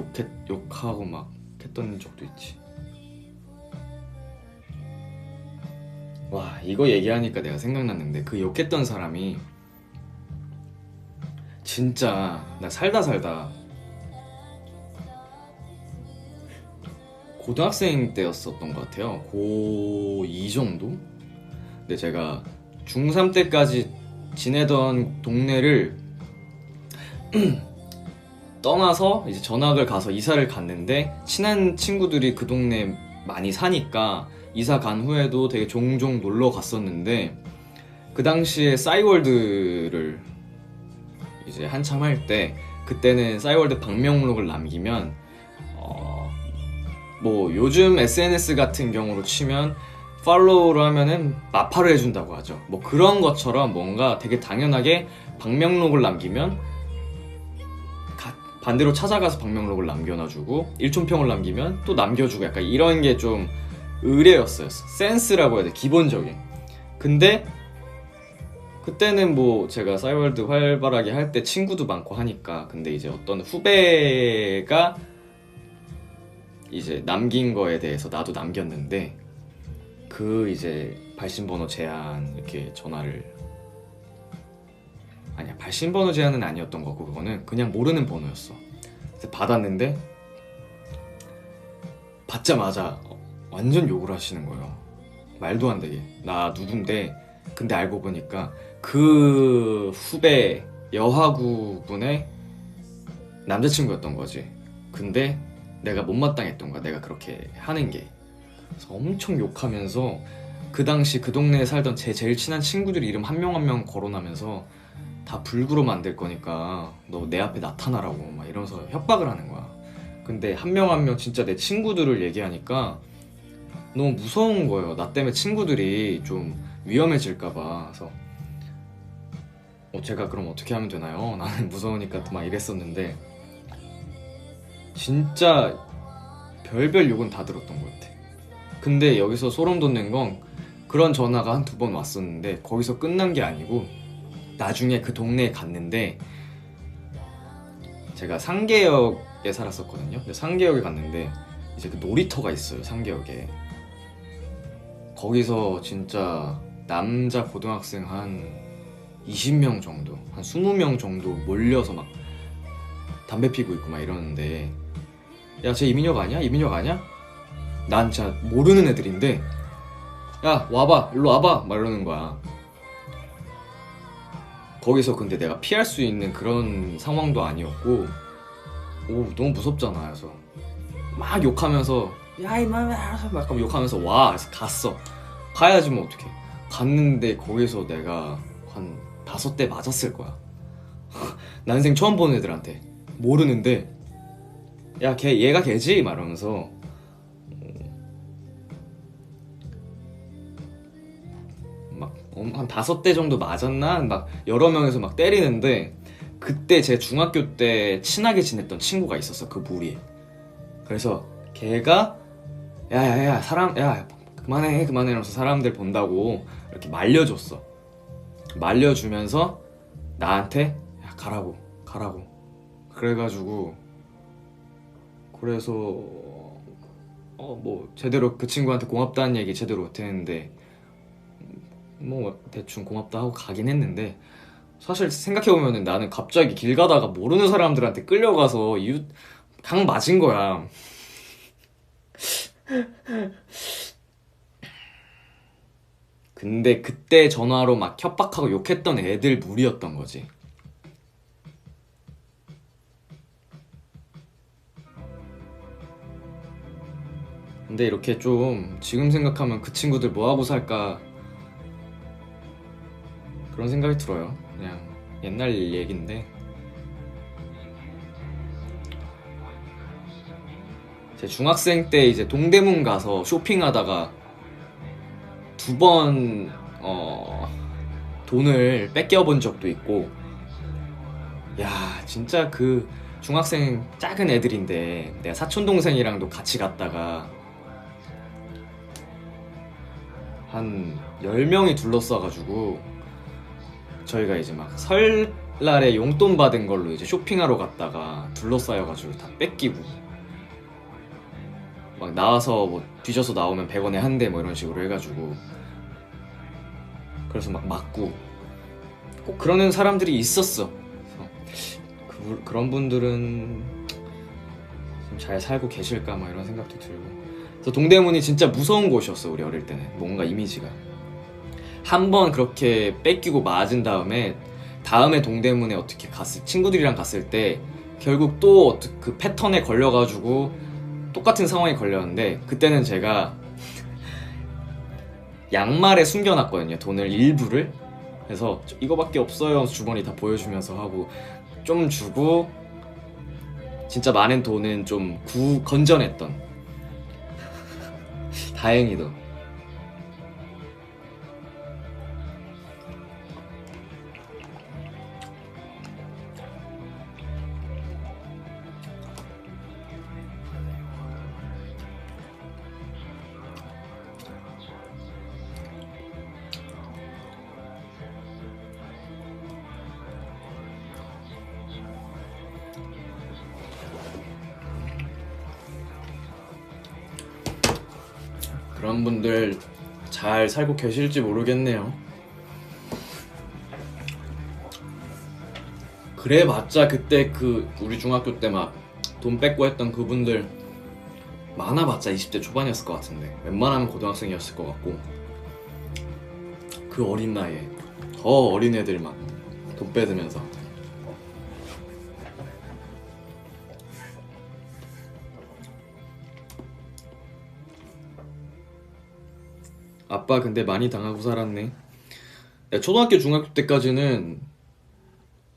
욕하고 막 했던 적도 있지. 와, 이거 얘기하니까 내가 생각났는데 그 욕했던 사람이 진짜 나 살다 고등학생 때였었던 것 같아요. 고2 정도? 근데 제가 중3 때까지 지내던 동네를 떠나서 이제 전학을 가서 이사를 갔는데 친한 친구들이 그 동네에 많이 사니까 이사 간 후에도 되게 종종 놀러 갔었는데 그 당시에 싸이월드를 이제 한참 할 때 그때는 싸이월드 방명록을 남기면 뭐 요즘 SNS 같은 경우로 치면 팔로우를 하면은 마파를 해준다고 하죠. 뭐 그런 것처럼 뭔가 되게 당연하게 방명록을 남기면 반대로 찾아가서 방명록을 남겨놔주고 일촌평을 남기면 또 남겨주고 약간 이런 게 좀 의례였어요. 센스라고 해야 돼, 기본적인. 근데 그때는 뭐 제가 싸이월드 활발하게 할 때 친구도 많고 하니까 근데 이제 어떤 후배가 이제 남긴 거에 대해서 나도 남겼는데 그 이제 발신번호 제한 이렇게 전화를 아니야, 발신번호 제한은 아니었던 거고 그거는 그냥 모르는 번호였어. 그래서 받았는데 받자마자 완전 욕을 하시는 거예요. 말도 안 되게. 나 누군데. 근데 알고 보니까 그 후배 여하구분의 남자친구였던 거지. 근데 내가 못마땅했던 거야, 내가 그렇게 하는 게. 그래서 엄청 욕하면서 그 당시 그 동네에 살던 제 제일 친한 친구들 이름 한 명 한 명 거론하면서 다 불구로 만들 거니까 너 내 앞에 나타나라고 막 이러면서 협박을 하는 거야. 근데 한 명 한 명 진짜 내 친구들을 얘기하니까 너무 무서운 거예요. 나 때문에 친구들이 좀 위험해질까봐. 그래서 제가 그럼 어떻게 하면 되나요? 나는 무서우니까 막 이랬었는데 진짜 별별 욕은 다 들었던 것 같아. 근데 여기서 소름 돋는 건 그런 전화가 한 두 번 왔었는데 거기서 끝난 게 아니고 나중에 그 동네에 갔는데 제가 상계역에 살았었거든요. 근데 상계역에 갔는데 이제 그 놀이터가 있어요, 상계역에. 거기서 진짜 남자 고등학생 한 20명 정도, 한 20명 정도 몰려서 막 담배 피고 있고 막 이러는데 야, 쟤 이민혁 아니야? 이민혁 아니야? 난 진짜 모르는 애들인데 야, 와봐, 일로 와봐 막 이러는 거야. 거기서 근데 내가 피할 수 있는 그런 상황도 아니었고 너무 무섭잖아. 그래서 막 욕하면서 야 이마 막 욕하면서 와. 그래서 갔어. 가야지 뭐 어떡해. 갔는데 거기서 내가 한 5대 맞았을 거야. 난생 처음 보는 애들한테 모르는데 야 얘가 걔지? 말하면서 막 한 5대 정도 맞았나? 막 여러 명에서 막 때리는데 그때 제 중학교 때 친하게 지냈던 친구가 있었어, 그 무리에. 그래서 걔가 야야야 사람 야 그만해 이러면서 사람들 본다고 이렇게 말려줬어. 말려주면서 나한테 야 가라고 그래가지고 그래서 뭐 제대로 그 친구한테 고맙다는 얘기 제대로 못했는데 뭐 대충 고맙다 하고 가긴 했는데 사실 생각해보면 나는 갑자기 길 가다가 모르는 사람들한테 끌려가서 강 맞은 거야. 근데 그때 전화로 막 협박하고 욕했던 애들 무리였던 거지. 근데 이렇게 좀 지금 생각하면 그 친구들 뭐하고 살까 그런 생각이 들어요. 그냥 옛날 얘기인데 제 중학생 때 이제 동대문 가서 쇼핑하다가 2번 돈을 뺏겨본 적도 있고. 야 진짜 그 중학생 작은 애들인데 내가 사촌동생이랑도 같이 갔다가 한 10명이 둘러싸가지고 저희가 이제 막 설날에 용돈 받은 걸로 이제 쇼핑하러 갔다가 둘러싸여가지고 다 뺏기고 막 나와서 뭐 뒤져서 나오면 100원에 한 대 뭐 이런 식으로 해가지고 그래서 막 맞고 꼭 그러는 사람들이 있었어. 그래서 그런 분들은 좀 잘 살고 계실까 막 이런 생각도 들고. 그래서 동대문이 진짜 무서운 곳이었어 우리 어릴 때는. 뭔가 이미지가 한 번 그렇게 뺏기고 맞은 다음에 동대문에 어떻게 친구들이랑 갔을 때 결국 또 그 패턴에 걸려가지고 똑같은 상황에 걸렸는데 그때는 제가 양말에 숨겨놨거든요 돈을 일부를. 그래서 이거밖에 없어요 주머니 다 보여주면서 하고 좀 주고 진짜 많은 돈은 좀 건져냈던. 다행히도. 그런 분들 잘 살고 계실지 모르겠네요. 그래봤자 그때 우리 중학교 때 막 돈 뺏고 했던 그분들 많아봤자 20대 초반이었을 것 같은데 웬만하면 고등학생이었을 것 같고 그 어린 나이에 더 어린 애들 막 돈 뺏으면서. 아빠 근데 많이 당하고 살았네. 초등학교 중학교 때까지는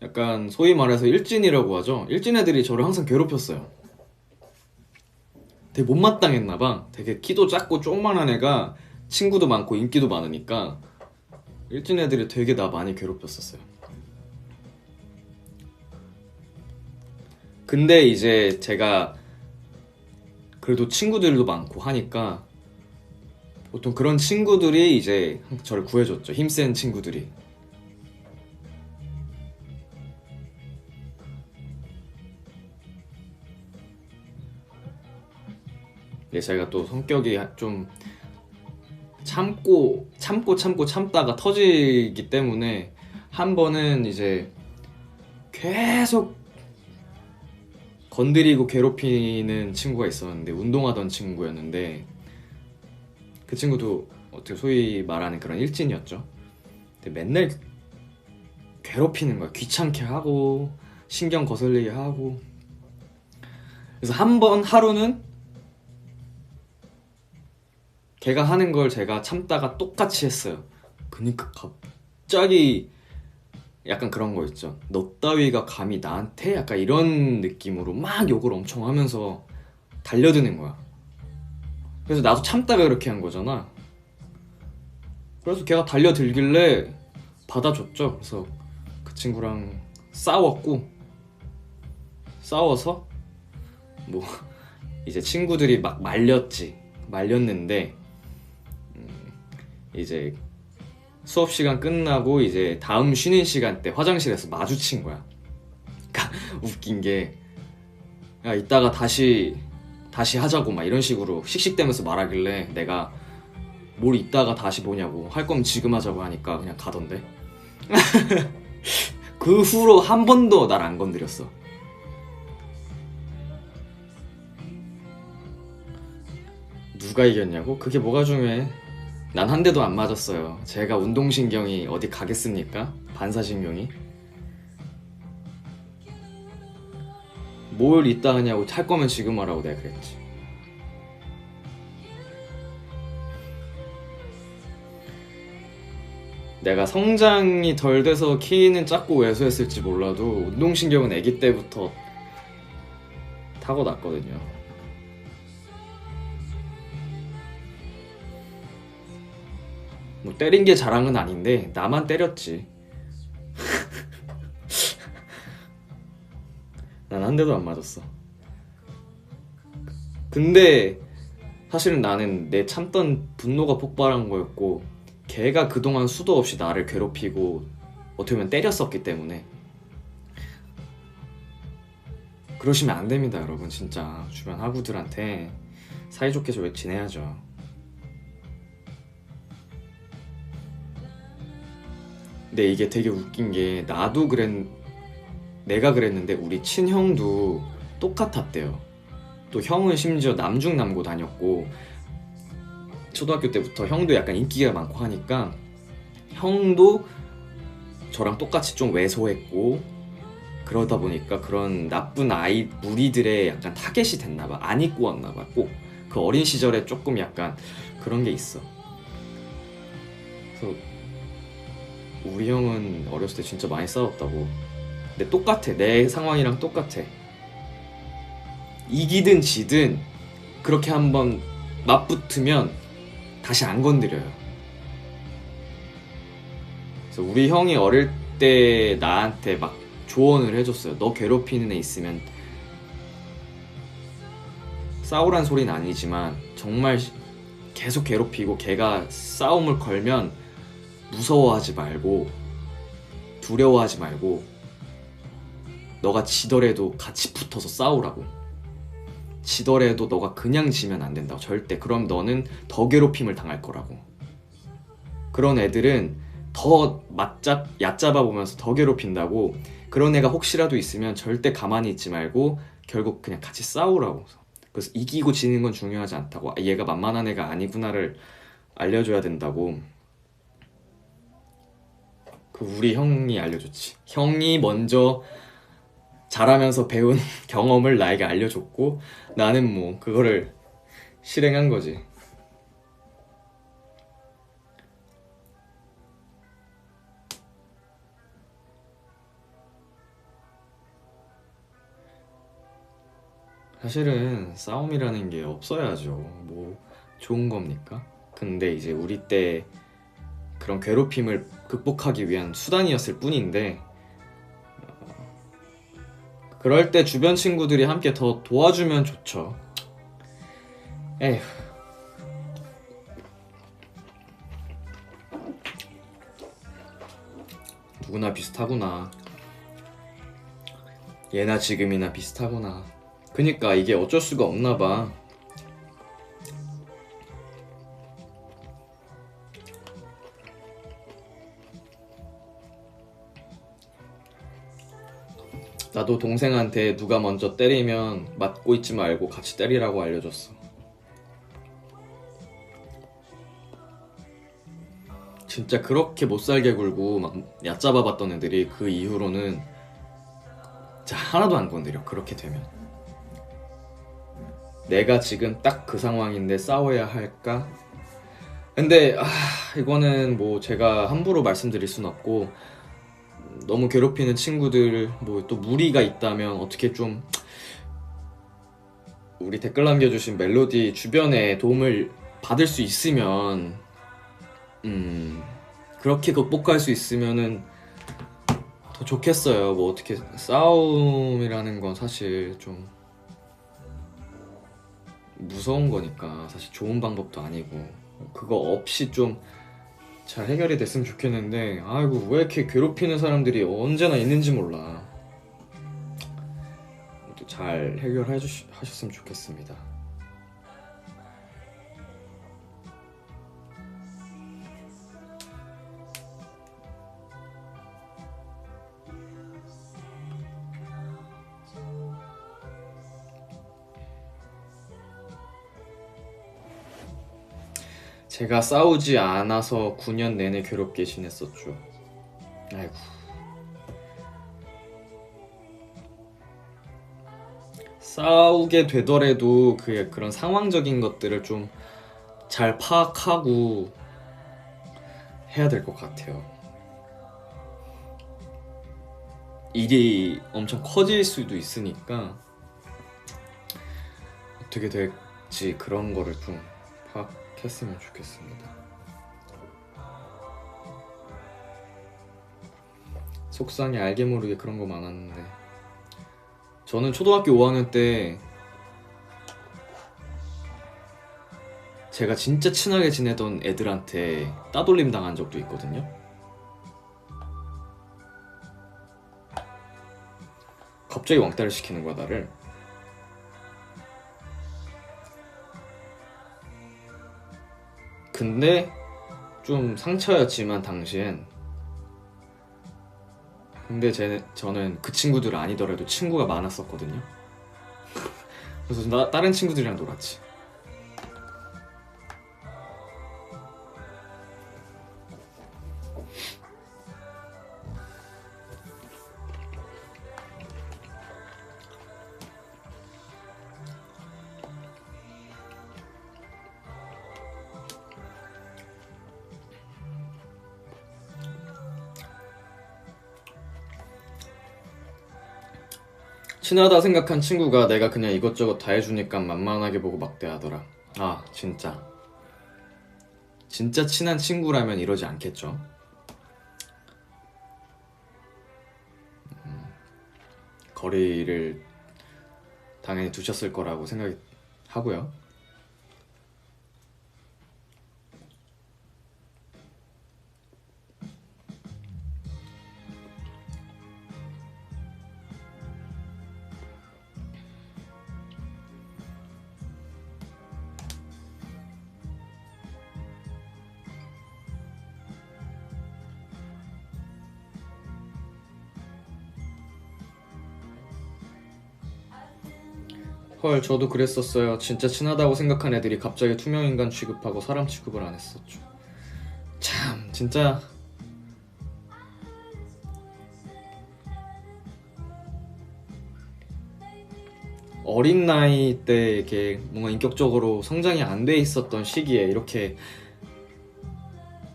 약간 소위 말해서 일진이라고 하죠. 일진 애들이 저를 항상 괴롭혔어요. 되게 못마땅했나봐. 되게 키도 작고 조그만한 애가 친구도 많고 인기도 많으니까 일진 애들이 되게 나 많이 괴롭혔었어요. 근데 이제 제가 그래도 친구들도 많고 하니까 보통 그런 친구들이 이제 저를 구해줬죠. 힘센 친구들이. 제가 또 성격이 좀 참다가 터지기 때문에 한 번은 이제 계속 건드리고 괴롭히는 친구가 있었는데 운동하던 친구였는데 그 친구도 어떻게 소위 말하는 그런 일진이었죠. 근데 맨날 괴롭히는 거야. 귀찮게 하고 신경 거슬리게 하고. 그래서 한 번 하루는 걔가 하는 걸 제가 참다가 똑같이 했어요. 그니까 갑자기 약간 그런 거 있죠. 너 따위가 감히 나한테? 약간 이런 느낌으로 막 욕을 엄청 하면서 달려드는 거야. 그래서 나도 참다가 그렇게 한 거잖아. 그래서 걔가 달려들길래 받아줬죠. 그래서 그 친구랑 싸워서 뭐 이제 친구들이 막 말렸는데 이제 수업 시간 끝나고 이제 다음 쉬는 시간 때 화장실에서 마주친 거야. 그러니까 웃긴 게 야 이따가 다시 하자고 막 이런 식으로 씩씩대면서 말하길래 내가 뭘 이따가 다시 보냐고 할 거면 지금 하자고 하니까 그냥 가던데. 그 후로 한 번도 날 안 건드렸어. 누가 이겼냐고? 그게 뭐가 중요해? 난 한 대도 안 맞았어요. 제가 운동신경이 어디 가겠습니까? 반사신경이? 뭘 이따 하냐고, 할 거면 지금 하라고 내가 그랬지. 내가 성장이 덜 돼서 키는 작고 왜소했을지 몰라도 운동신경은 아기 때부터 타고났거든요. 뭐 때린 게 자랑은 아닌데 나만 때렸지. 난 한 대도 안 맞았어. 근데 사실은 나는 내 참던 분노가 폭발한 거였고, 걔가 그동안 수도 없이 나를 괴롭히고 어떻게 보면 때렸었기 때문에. 그러시면 안 됩니다, 여러분. 진짜 주변 하구들한테 사이좋게 좀 지내야죠. 근데 이게 되게 웃긴 게, 내가 그랬는데 우리 친형도 똑같았대요. 또 형은 심지어 남중남고 다녔고, 초등학교 때부터 형도 약간 인기가 많고 하니까 형도 저랑 똑같이 좀 왜소했고, 그러다 보니까 그런 나쁜 아이 무리들의 약간 타겟이 됐나봐. 안 입고 왔나봐. 꼭 그 어린 시절에 조금 약간 그런 게 있어. 그래서 우리 형은 어렸을 때 진짜 많이 싸웠다고. 근데 똑같아. 내 상황이랑 똑같아. 이기든 지든 그렇게 한번 맞붙으면 다시 안 건드려요. 그래서 우리 형이 어릴 때 나한테 막 조언을 해줬어요. 너 괴롭히는 애 있으면, 싸우란 소리는 아니지만 정말 계속 괴롭히고 걔가 싸움을 걸면 무서워하지 말고 두려워하지 말고 너가 지더라도 같이 붙어서 싸우라고. 지더라도 너가 그냥 지면 안 된다고. 절대. 그럼 너는 더 괴롭힘을 당할 거라고. 그런 애들은 더 얕잡아 보면서 더 괴롭힌다고. 그런 애가 혹시라도 있으면 절대 가만히 있지 말고 결국 그냥 같이 싸우라고. 그래서 이기고 지는 건 중요하지 않다고. 얘가 만만한 애가 아니구나를 알려줘야 된다고. 그 우리 형이 알려줬지. 형이 먼저 자라면서 배운 경험을 나에게 알려줬고, 나는 뭐 그거를 실행한 거지. 사실은 싸움이라는 게 없어야죠. 뭐 좋은 겁니까? 근데 이제 우리 때 그런 괴롭힘을 극복하기 위한 수단이었을 뿐인데, 그럴 때 주변 친구들이 함께 더 도와주면 좋죠. 에휴. 누구나 비슷하구나. 예나 지금이나 비슷하구나. 그니까 이게 어쩔 수가 없나 봐. 나도 동생한테 누가 먼저 때리면 맞고 있지 말고 같이 때리라고 알려줬어. 진짜 그렇게 못살게 굴고 막 얕잡아봤던 애들이 그 이후로는 진짜 하나도 안 건드려. 그렇게 되면 내가 지금 딱 그 상황인데 싸워야 할까? 근데 이거는 뭐 제가 함부로 말씀드릴 순 없고, 너무 괴롭히는 친구들 뭐 또 무리가 있다면 어떻게 좀, 우리 댓글 남겨주신 멜로디 주변에 도움을 받을 수 있으면, 그렇게 극복할 수 있으면은 더 좋겠어요. 뭐 어떻게, 싸움이라는 건 사실 좀 무서운 거니까 사실 좋은 방법도 아니고, 그거 없이 좀 잘 해결이 됐으면 좋겠는데, 아이고 왜 이렇게 괴롭히는 사람들이 언제나 있는지 몰라. 잘 해결하셨으면 좋겠습니다. 제가 싸우지 않아서 9년 내내 괴롭게 지냈었죠. 아이고. 싸우게 되더라도 그런 상황적인 것들을 좀 잘 파악하고 해야 될 것 같아요. 일이 엄청 커질 수도 있으니까 어떻게 될지 그런 거를 좀 파악했으면 좋겠습니다. 속상해 알게 모르게 그런 거 많았는데 저는 초등학교 5학년 때 제가 진짜 친하게 지내던 애들한테 따돌림 당한 적도 있거든요. 갑자기 왕따를 시키는 거야 나를. 근데 좀 상처였지만 당시엔. 근데 저는 그 친구들 아니더라도 친구가 많았었거든요. 그래서 다른 친구들이랑 놀았지. 친하다 생각한 친구가 내가 그냥 이것저것 다 해주니까 만만하게 보고 막대하더라. 아 진짜 친한 친구라면 이러지 않겠죠. 거리를 당연히 두셨을 거라고 생각하고요. 헐 저도 그랬었어요. 진짜 친하다고 생각한 애들이 갑자기 투명인간 취급하고 사람 취급을 안 했었죠. 참 진짜 어린 나이 때 이렇게 뭔가 인격적으로 성장이 안 돼 있었던 시기에 이렇게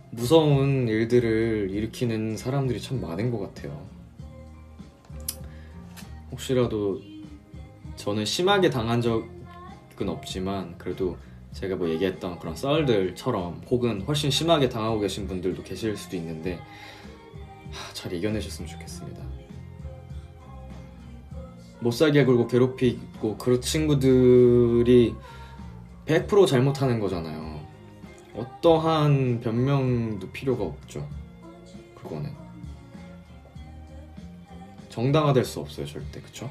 무서운 일들을 일으키는 사람들이 참 많은 것 같아요. 혹시라도 저는 심하게 당한 적은 없지만 그래도 제가 뭐 얘기했던 그런 썰들처럼 혹은 훨씬 심하게 당하고 계신 분들도 계실 수도 있는데 잘 이겨내셨으면 좋겠습니다. 못살게 굴고 괴롭히고 그런 친구들이 100% 잘못하는 거잖아요. 어떠한 변명도 필요가 없죠. 그거는 정당화될 수 없어요 절대. 그쵸?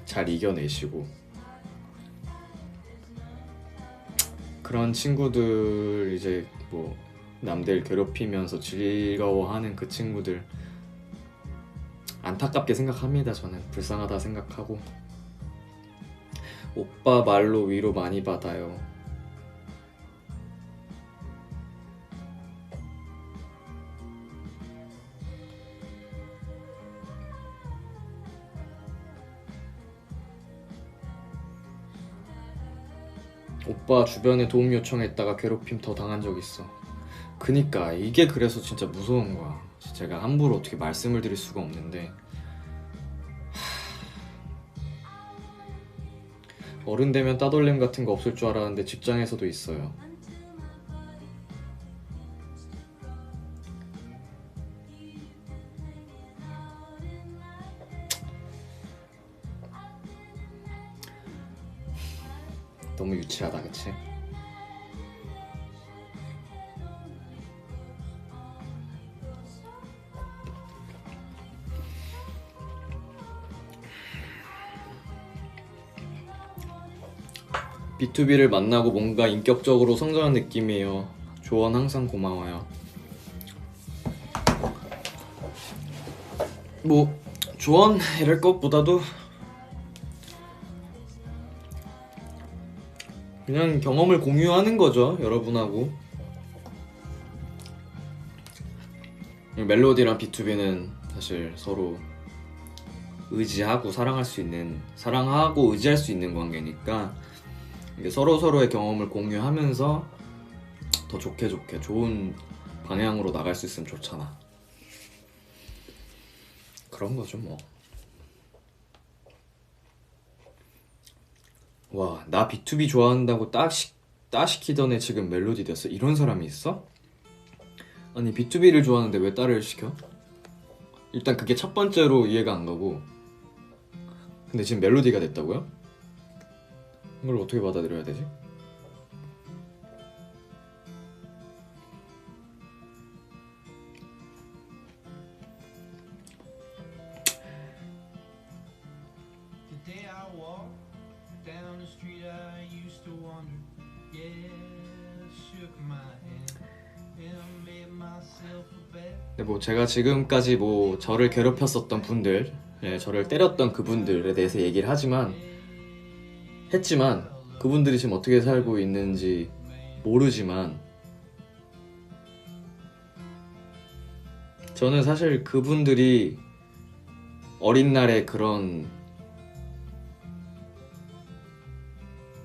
잘 이겨내시고 그런 친구들 이제 뭐 남들 괴롭히면서 즐거워하는 그 친구들 안타깝게 생각합니다. 저는 불쌍하다 생각하고. 오빠 말로 위로 많이 받아요. 오빠 주변에 도움 요청했다가 괴롭힘 더 당한 적 있어. 그니까 이게 그래서 진짜 무서운 거야. 제가 함부로 어떻게 말씀을 드릴 수가 없는데 어른 되면 따돌림 같은 거 없을 줄 알았는데 직장에서도 있어요. 너무 유치하다 그치? B2B를 만나고 뭔가 인격적으로 성장한 느낌이에요. 조언 항상 고마워요. 뭐 조언 이럴 것보다도 그냥 경험을 공유하는 거죠, 여러분하고. 멜로디랑 B2B는 사실 서로 의지하고 사랑할 수 있는, 사랑하고 의지할 수 있는 관계니까 이게 서로 서로의 경험을 공유하면서 더 좋게 좋은 방향으로 나갈 수 있으면 좋잖아. 그런 거죠 뭐. 와, 나 B2B 좋아한다고 따시키던 애 지금 멜로디 됐어? 이런 사람이 있어? 아니 B2B를 좋아하는데 왜 따를 시켜? 일단 그게 첫 번째로 이해가 안 가고, 근데 지금 멜로디가 됐다고요? 이걸 어떻게 받아들여야 되지? 근데 뭐 제가 지금까지 뭐 저를 괴롭혔었던 분들, 저를 때렸던 그분들에 대해서 얘기를 했지만 그분들이 지금 어떻게 살고 있는지 모르지만 저는 사실 그분들이 어린 날의 그런,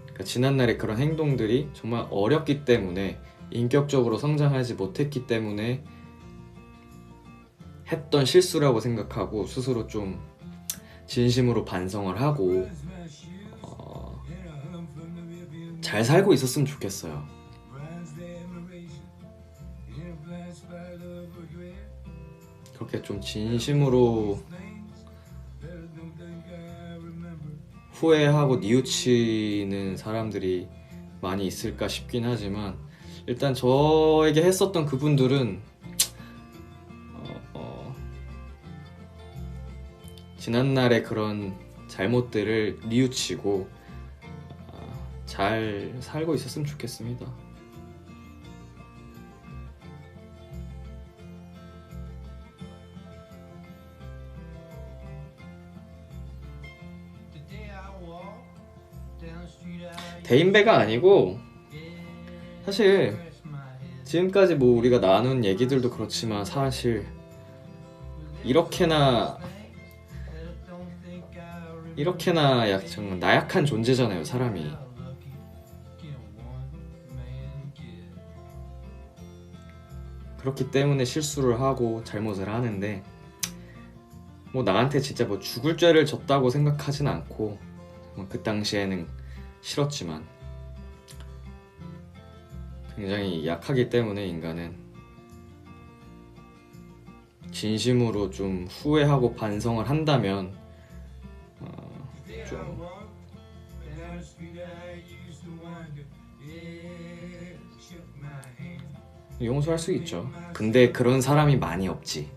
그러니까 지난날의 그런 행동들이 정말 어렸기 때문에, 인격적으로 성장하지 못했기 때문에 했던 실수라고 생각하고 스스로 좀 진심으로 반성을 하고 잘 살고 있었으면 좋겠어요. 그렇게 좀 진심으로 후회하고 뉘우치는 사람들이 많이 있을까 싶긴 하지만, 일단 저에게 했었던 그분들은 지난날의 그런 잘못들을 뉘우치고 잘 살고 있었으면 좋겠습니다. 대인배가 아니고, 사실 지금까지 뭐 우리가 나눈 얘기들도 그렇지만 사실 이렇게나 정말 나약한 존재잖아요, 사람이. 그렇기 때문에 실수를 하고 잘못을 하는데, 뭐 나한테 진짜 뭐 죽을 죄를 졌다고 생각하진 않고, 그 당시에는 싫었지만 굉장히 약하기 때문에 인간은 진심으로 좀 후회하고 반성을 한다면 좀 용서할 수 있죠. 근데 그런 사람이 많이 없지.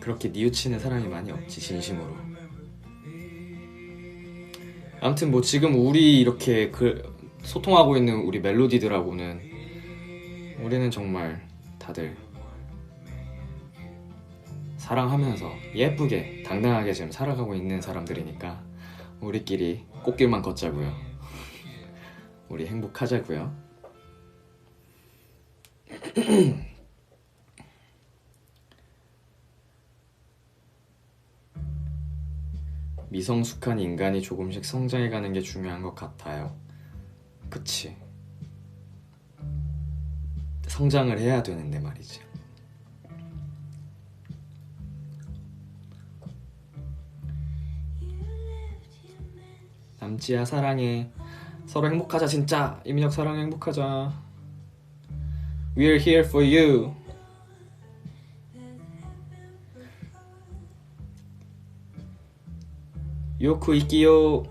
그렇게 뉘우치는 사람이 많이 없지, 진심으로. 아무튼 뭐 지금 우리 이렇게 소통하고 있는 우리 멜로디들하고는, 우리는 정말 다들 사랑하면서 예쁘게 당당하게 지금 살아가고 있는 사람들이니까 우리끼리 꽃길만 걷자고요. 우리 행복하자고요. 미성숙한 인간이 조금씩 성장해가는 게 중요한 것 같아요. 그치. 성장을 해야 되는데 말이지. 남지야 사랑해. 서로 행복하자 진짜. 이민혁 사랑해, 행복하자. We're here for you. 요쿠 이끼요.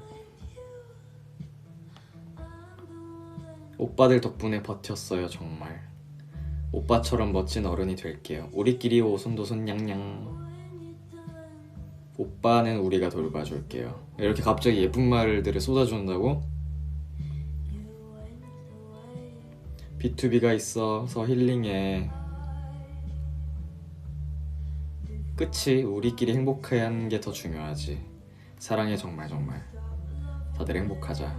오빠들 덕분에 버텼어요 정말. 오빠처럼 멋진 어른이 될게요. 우리끼리 오손도손 냥냥. 오빠는 우리가 돌봐줄게요. 이렇게 갑자기 예쁜 말들을 쏟아준다고? B2B가 있어서 힐링해. 그치, 우리끼리 행복해하는 게 더 중요하지. 사랑해 정말 정말. 다들 행복하자.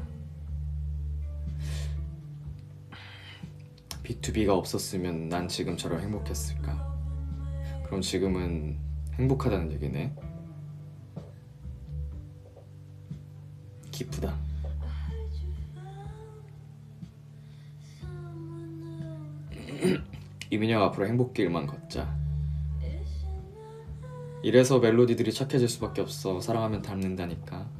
B2B가 없었으면 난 지금처럼 행복했을까? 그럼 지금은 행복하다는 얘기네. 기쁘다. 이민혁 앞으로 행복길만 걷자. 이래서 멜로디들이 착해질 수밖에 없어. 사랑하면 닮는다니까.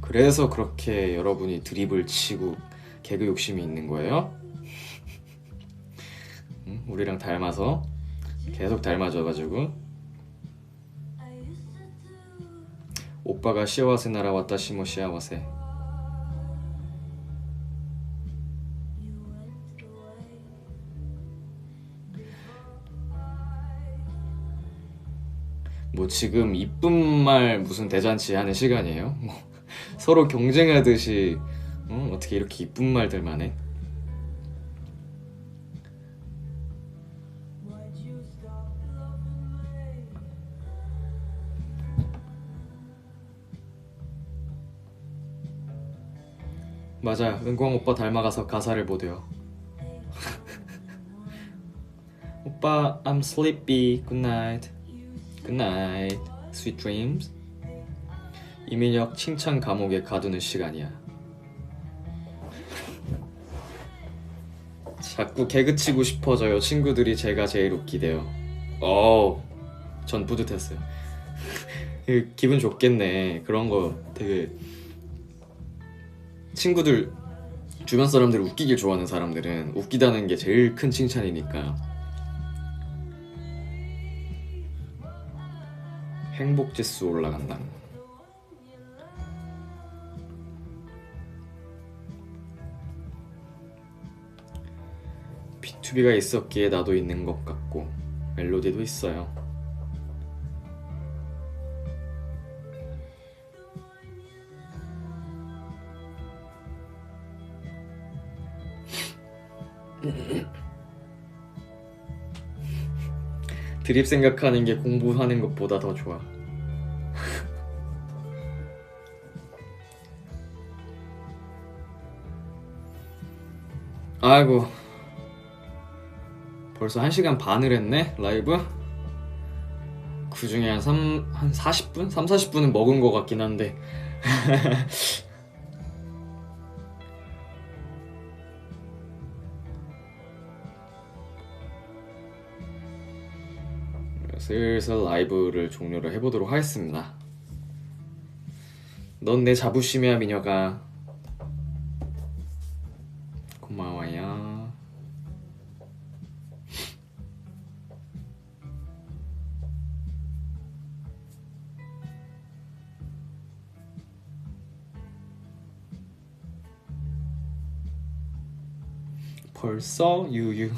그래서 그렇게 여러분이 드립을 치고 개그 욕심이 있는 거예요? 응? 우리랑 닮아서 계속 닮아져가지고. 오빠가 시아와세 나라왔다 시모 시아와세. 뭐 지금 이쁜 말 무슨 대잔치 하는 시간이에요? 뭐 서로 경쟁하듯이 어떻게 이렇게 이쁜 말들만 해? 맞아, 은광 오빠 닮아가서 가사를 못해요. 오빠, I'm sleepy. Good night. Good night. Sweet dreams. 이민혁 칭찬 감옥에 가두는 시간이야. 자꾸 개그치고 싶어져요. 친구들이 제가 제일 웃기대요. 전 뿌듯했어요. 기분 좋겠네. 그런 거 되게 친구들 주변 사람들 웃기길 좋아하는 사람들은 웃기다는 게 제일 큰 칭찬이니까. 행복지수 올라간다. B2B가 있었기에 나도 있는 것 같고 멜로디도 있어요. 드립 생각하는 게 공부하는 것보다 더 좋아. 아이고, 벌써 1시간 반을 했네 라이브? 그 중에 한 40분? 40-40분은 먹은 것 같긴 한데 슬슬 라이브를 종료를 해보도록 하겠습니다. 넌 내 자부심이야 민혁아. 고마워요. 벌써 유유.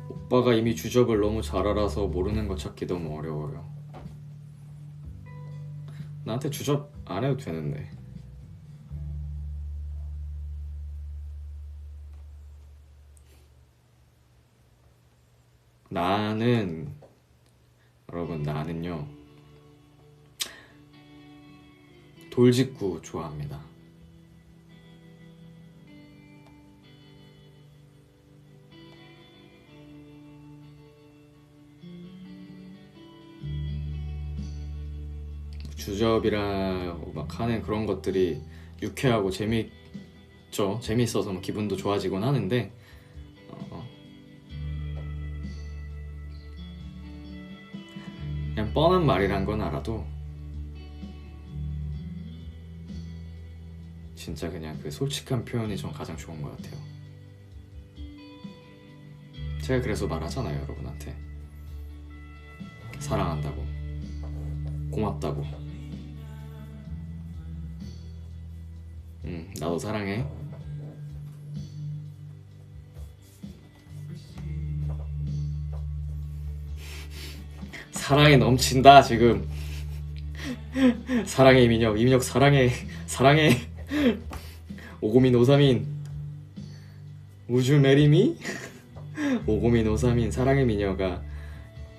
오빠가 이미 주접을 너무 잘 알아서 모르는 거 찾기 너무 어려워요. 나한테 주접 안 해도 되는데. 여러분 나는요 돌직구 좋아합니다. 주접이라고 막 하는 그런 것들이 유쾌하고 재밌죠. 재밌어서 뭐 기분도 좋아지곤 하는데 그냥 뻔한 말이란 건 알아도 진짜 그냥 그 솔직한 표현이 전 가장 좋은 것 같아요. 제가 그래서 말하잖아요 여러분한테. 사랑한다고, 고맙다고. 나도 사랑해. 사랑이 넘친다 지금. 사랑해 이민혁. 이민혁 사랑해. 사랑해. 오고민 오사민 우주 메리미. 오고민 오사민 사랑해 민혁아.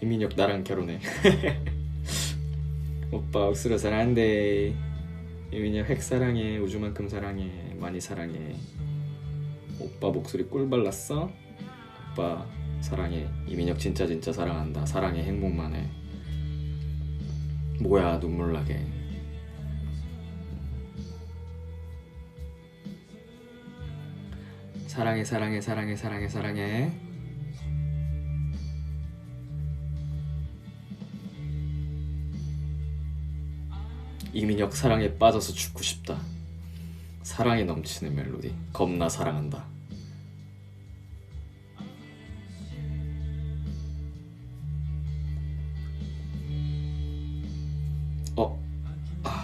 이민혁 나랑 결혼해. 오빠 억수로 사랑한대. 이민혁 핵 사랑해. 우주만큼 사랑해. 많이 사랑해. 오빠 목소리 꿀 발랐어? 오빠 사랑해. 이민혁 진짜 진짜 사랑한다. 사랑해. 행복만 해. 뭐야 눈물 나게. 사랑해 사랑해 사랑해 사랑해 사랑해. 이민혁 사랑에 빠져서 죽고 싶다. 사랑에 넘치는 멜로디. 겁나 사랑한다.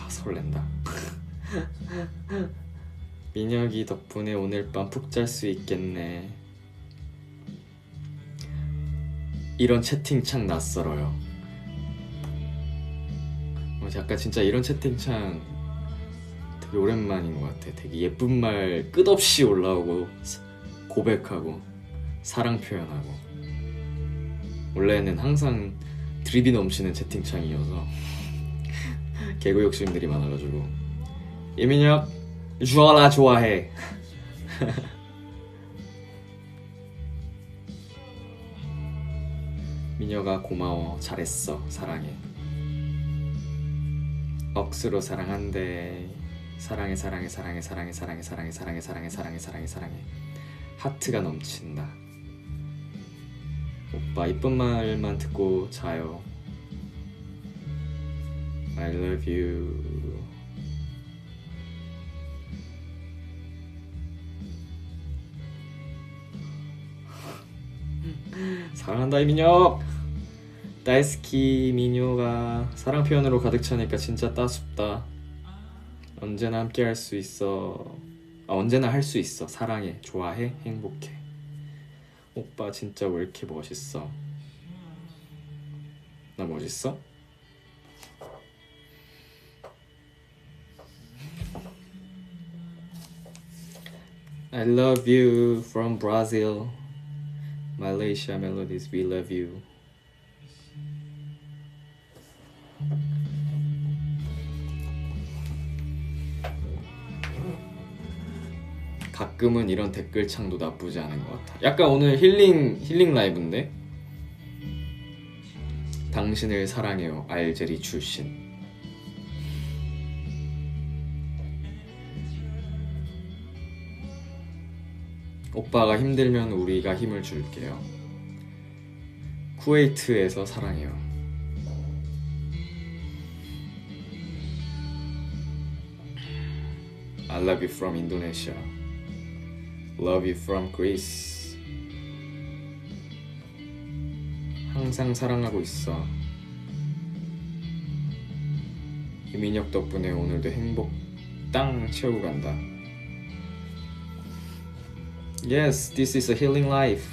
설렌다. 민혁이 덕분에 오늘 밤 푹 잘 수 있겠네. 이런 채팅창 낯설어요. 약간 진짜 이런 채팅창 되게 오랜만인 것 같아. 되게 예쁜 말 끝없이 올라오고 고백하고 사랑 표현하고. 원래는 항상 드립이 넘치는 채팅창이어서 개그 욕심들이 많아가지고. 이민혁 주어라 좋아해. 민혁아 고마워. 잘했어. 사랑해. 억수로 사랑한대. 사랑해 사랑해 사랑해 사랑해 사랑해 사랑해 사랑해 사랑해 사랑해 사랑해 사랑해. 하트가 넘친다. 오빠 이쁜 말만 듣고 자요. I love you. 사랑한다 이민혁. 다이스키 민요가 사랑 표현으로 가득 차니까 진짜 따숩다. 언제나 함께 할 수 있어. 언제나 할 수 있어. 사랑해. 좋아해. 행복해. 오빠 진짜 왜 이렇게 멋있어? 나 멋있어? I love you from Brazil. Malaysia Melodies, we love you. 가끔은 이런 댓글창도 나쁘지 않은 것 같아. 약간 오늘 힐링 라이브인데? 당신을 사랑해요. 알제리 출신. 오빠가 힘들면 우리가 힘을 줄게요. 쿠웨이트에서 사랑해요. I love you from Indonesia. Love you from Greece. 항상 사랑하고 있어. 이민혁 덕분에 오늘도 행복 땅 채우고 간다. Yes, this is a healing life.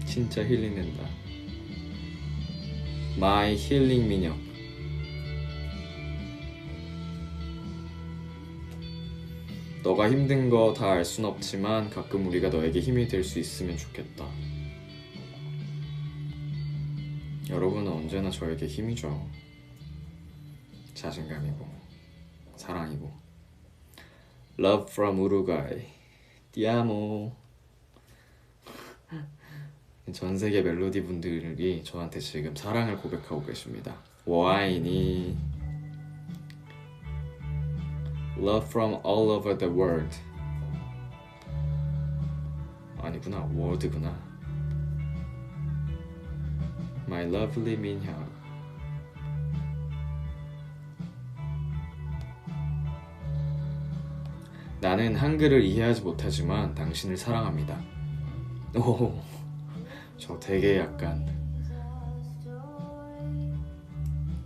진짜 힐링된다. My healing 민혁. 너가 힘든 거 다 알 순 없지만 가끔 우리가 너에게 힘이 될 수 있으면 좋겠다. 여러분은 언제나 저에게 힘이 줘. 자신감이고 사랑이고. Love from Uruguay. Ti amo. 전 세계 멜로디 분들이 저한테 지금 사랑을 고백하고 계십니다. 와인이 Love from all over the world. 아니구나, world구나. My lovely 민혁. 나는 한글을 이해하지 못하지만 당신을 사랑합니다. 오, 저 되게 약간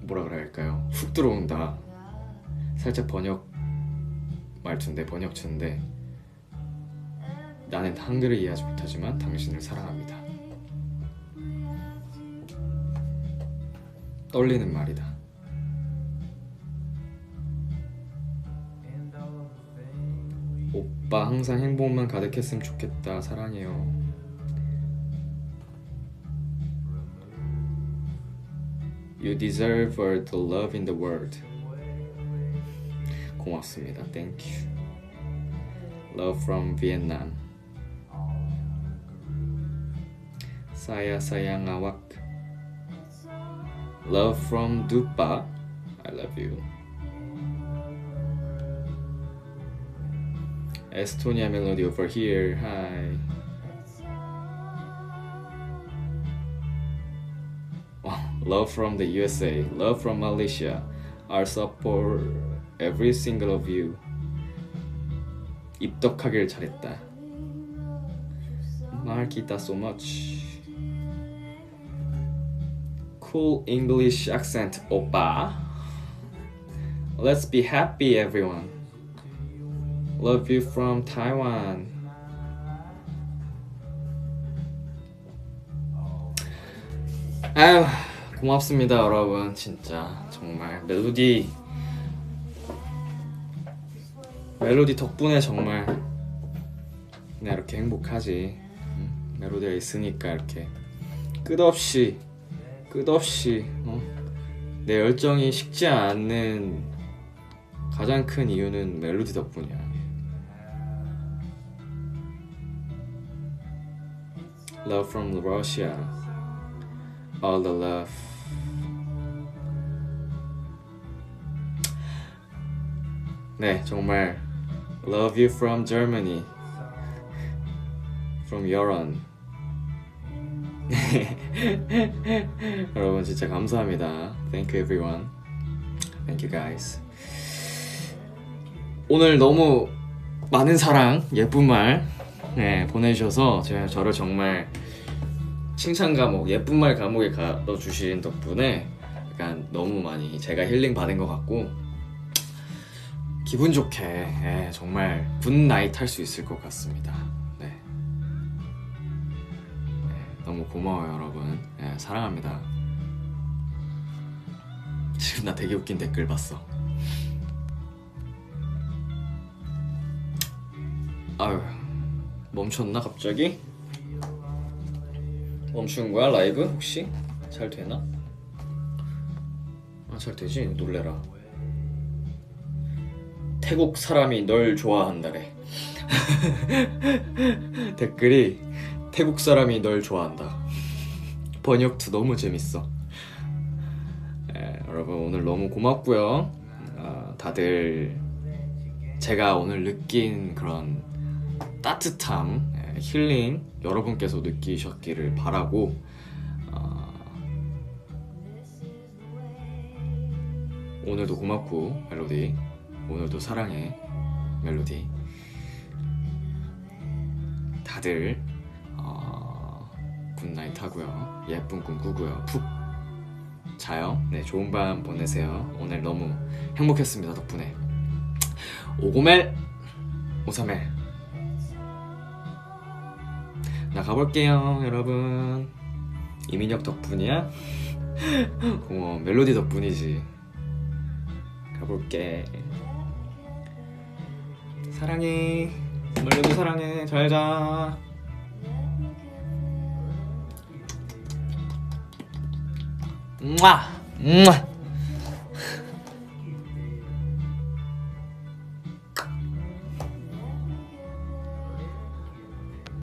뭐라 그래야 할까요? 훅 들어온다. 살짝 번역 말투인데, 번역체인데, 나는 한글을 이해하지 못하지만 당신을 사랑합니다. 떨리는 말이다. 오빠 항상 행복만 가득했으면 좋겠다. 사랑해요. You deserve all the love in the world. 고맙습니다. Thank you. Love from Vietnam. Saya sayang awak. Love from Dupa. I love you. Estonia melody over here. Hi. Love from the USA. Love from Malaysia. I'll support every single of you. 입덕하길 잘했다. Markita so much. Cool English accent, 오빠. Let's be happy, everyone. Love you from Taiwan. 아유, 고맙습니다, 여러분. 진짜 정말 멜로디 덕분에 정말 내가 이렇게 행복하지. 멜로디가 있으니까 이렇게 끝없이 내 열정이 식지 않는 가장 큰 이유는 멜로디 덕분이야. Love from Russia. All the love. 네, 정말 Love you from Germany. From Yoron. 여러분 진짜 감사합니다. Thank you everyone. Thank you guys. 오늘 너무 많은 사랑, 예쁜 말 보내주셔서 저를 정말 칭찬 감옥, 예쁜 말 감옥에 가둬주신 덕분에 약간 너무 많이 제가 힐링 받은 것 같고 기분 좋게 정말 굿나잇 할 수 있을 것 같습니다. 너무 고마워요 여러분. 사랑합니다. 지금 나 되게 웃긴 댓글 봤어. 아유, 멈췄나 갑자기? 멈춘 거야 라이브 혹시? 잘 되나? 아, 잘 되지? 놀래라. 태국 사람이 널 좋아한다래. 댓글이 태국 사람이 널 좋아한다. 번역도 너무 재밌어. 여러분 오늘 너무 고맙고요. 다들 제가 오늘 느낀 그런 따뜻함, 힐링 여러분께서 느끼셨기를 바라고 오늘도 고맙고 멜로디, 오늘도 사랑해 멜로디. 다들 굿나잇 하고요. 예쁜 꿈 꾸고요. 푹 자요. 네, 좋은 밤 보내세요. 오늘 너무 행복했습니다 덕분에. 오고멜 오사멜. 나 가볼게요 여러분. 이민혁 덕분이야? 고마워. 멜로디 덕분이지. 가볼게. 사랑해 멜로디, 사랑해. 잘자. 우와.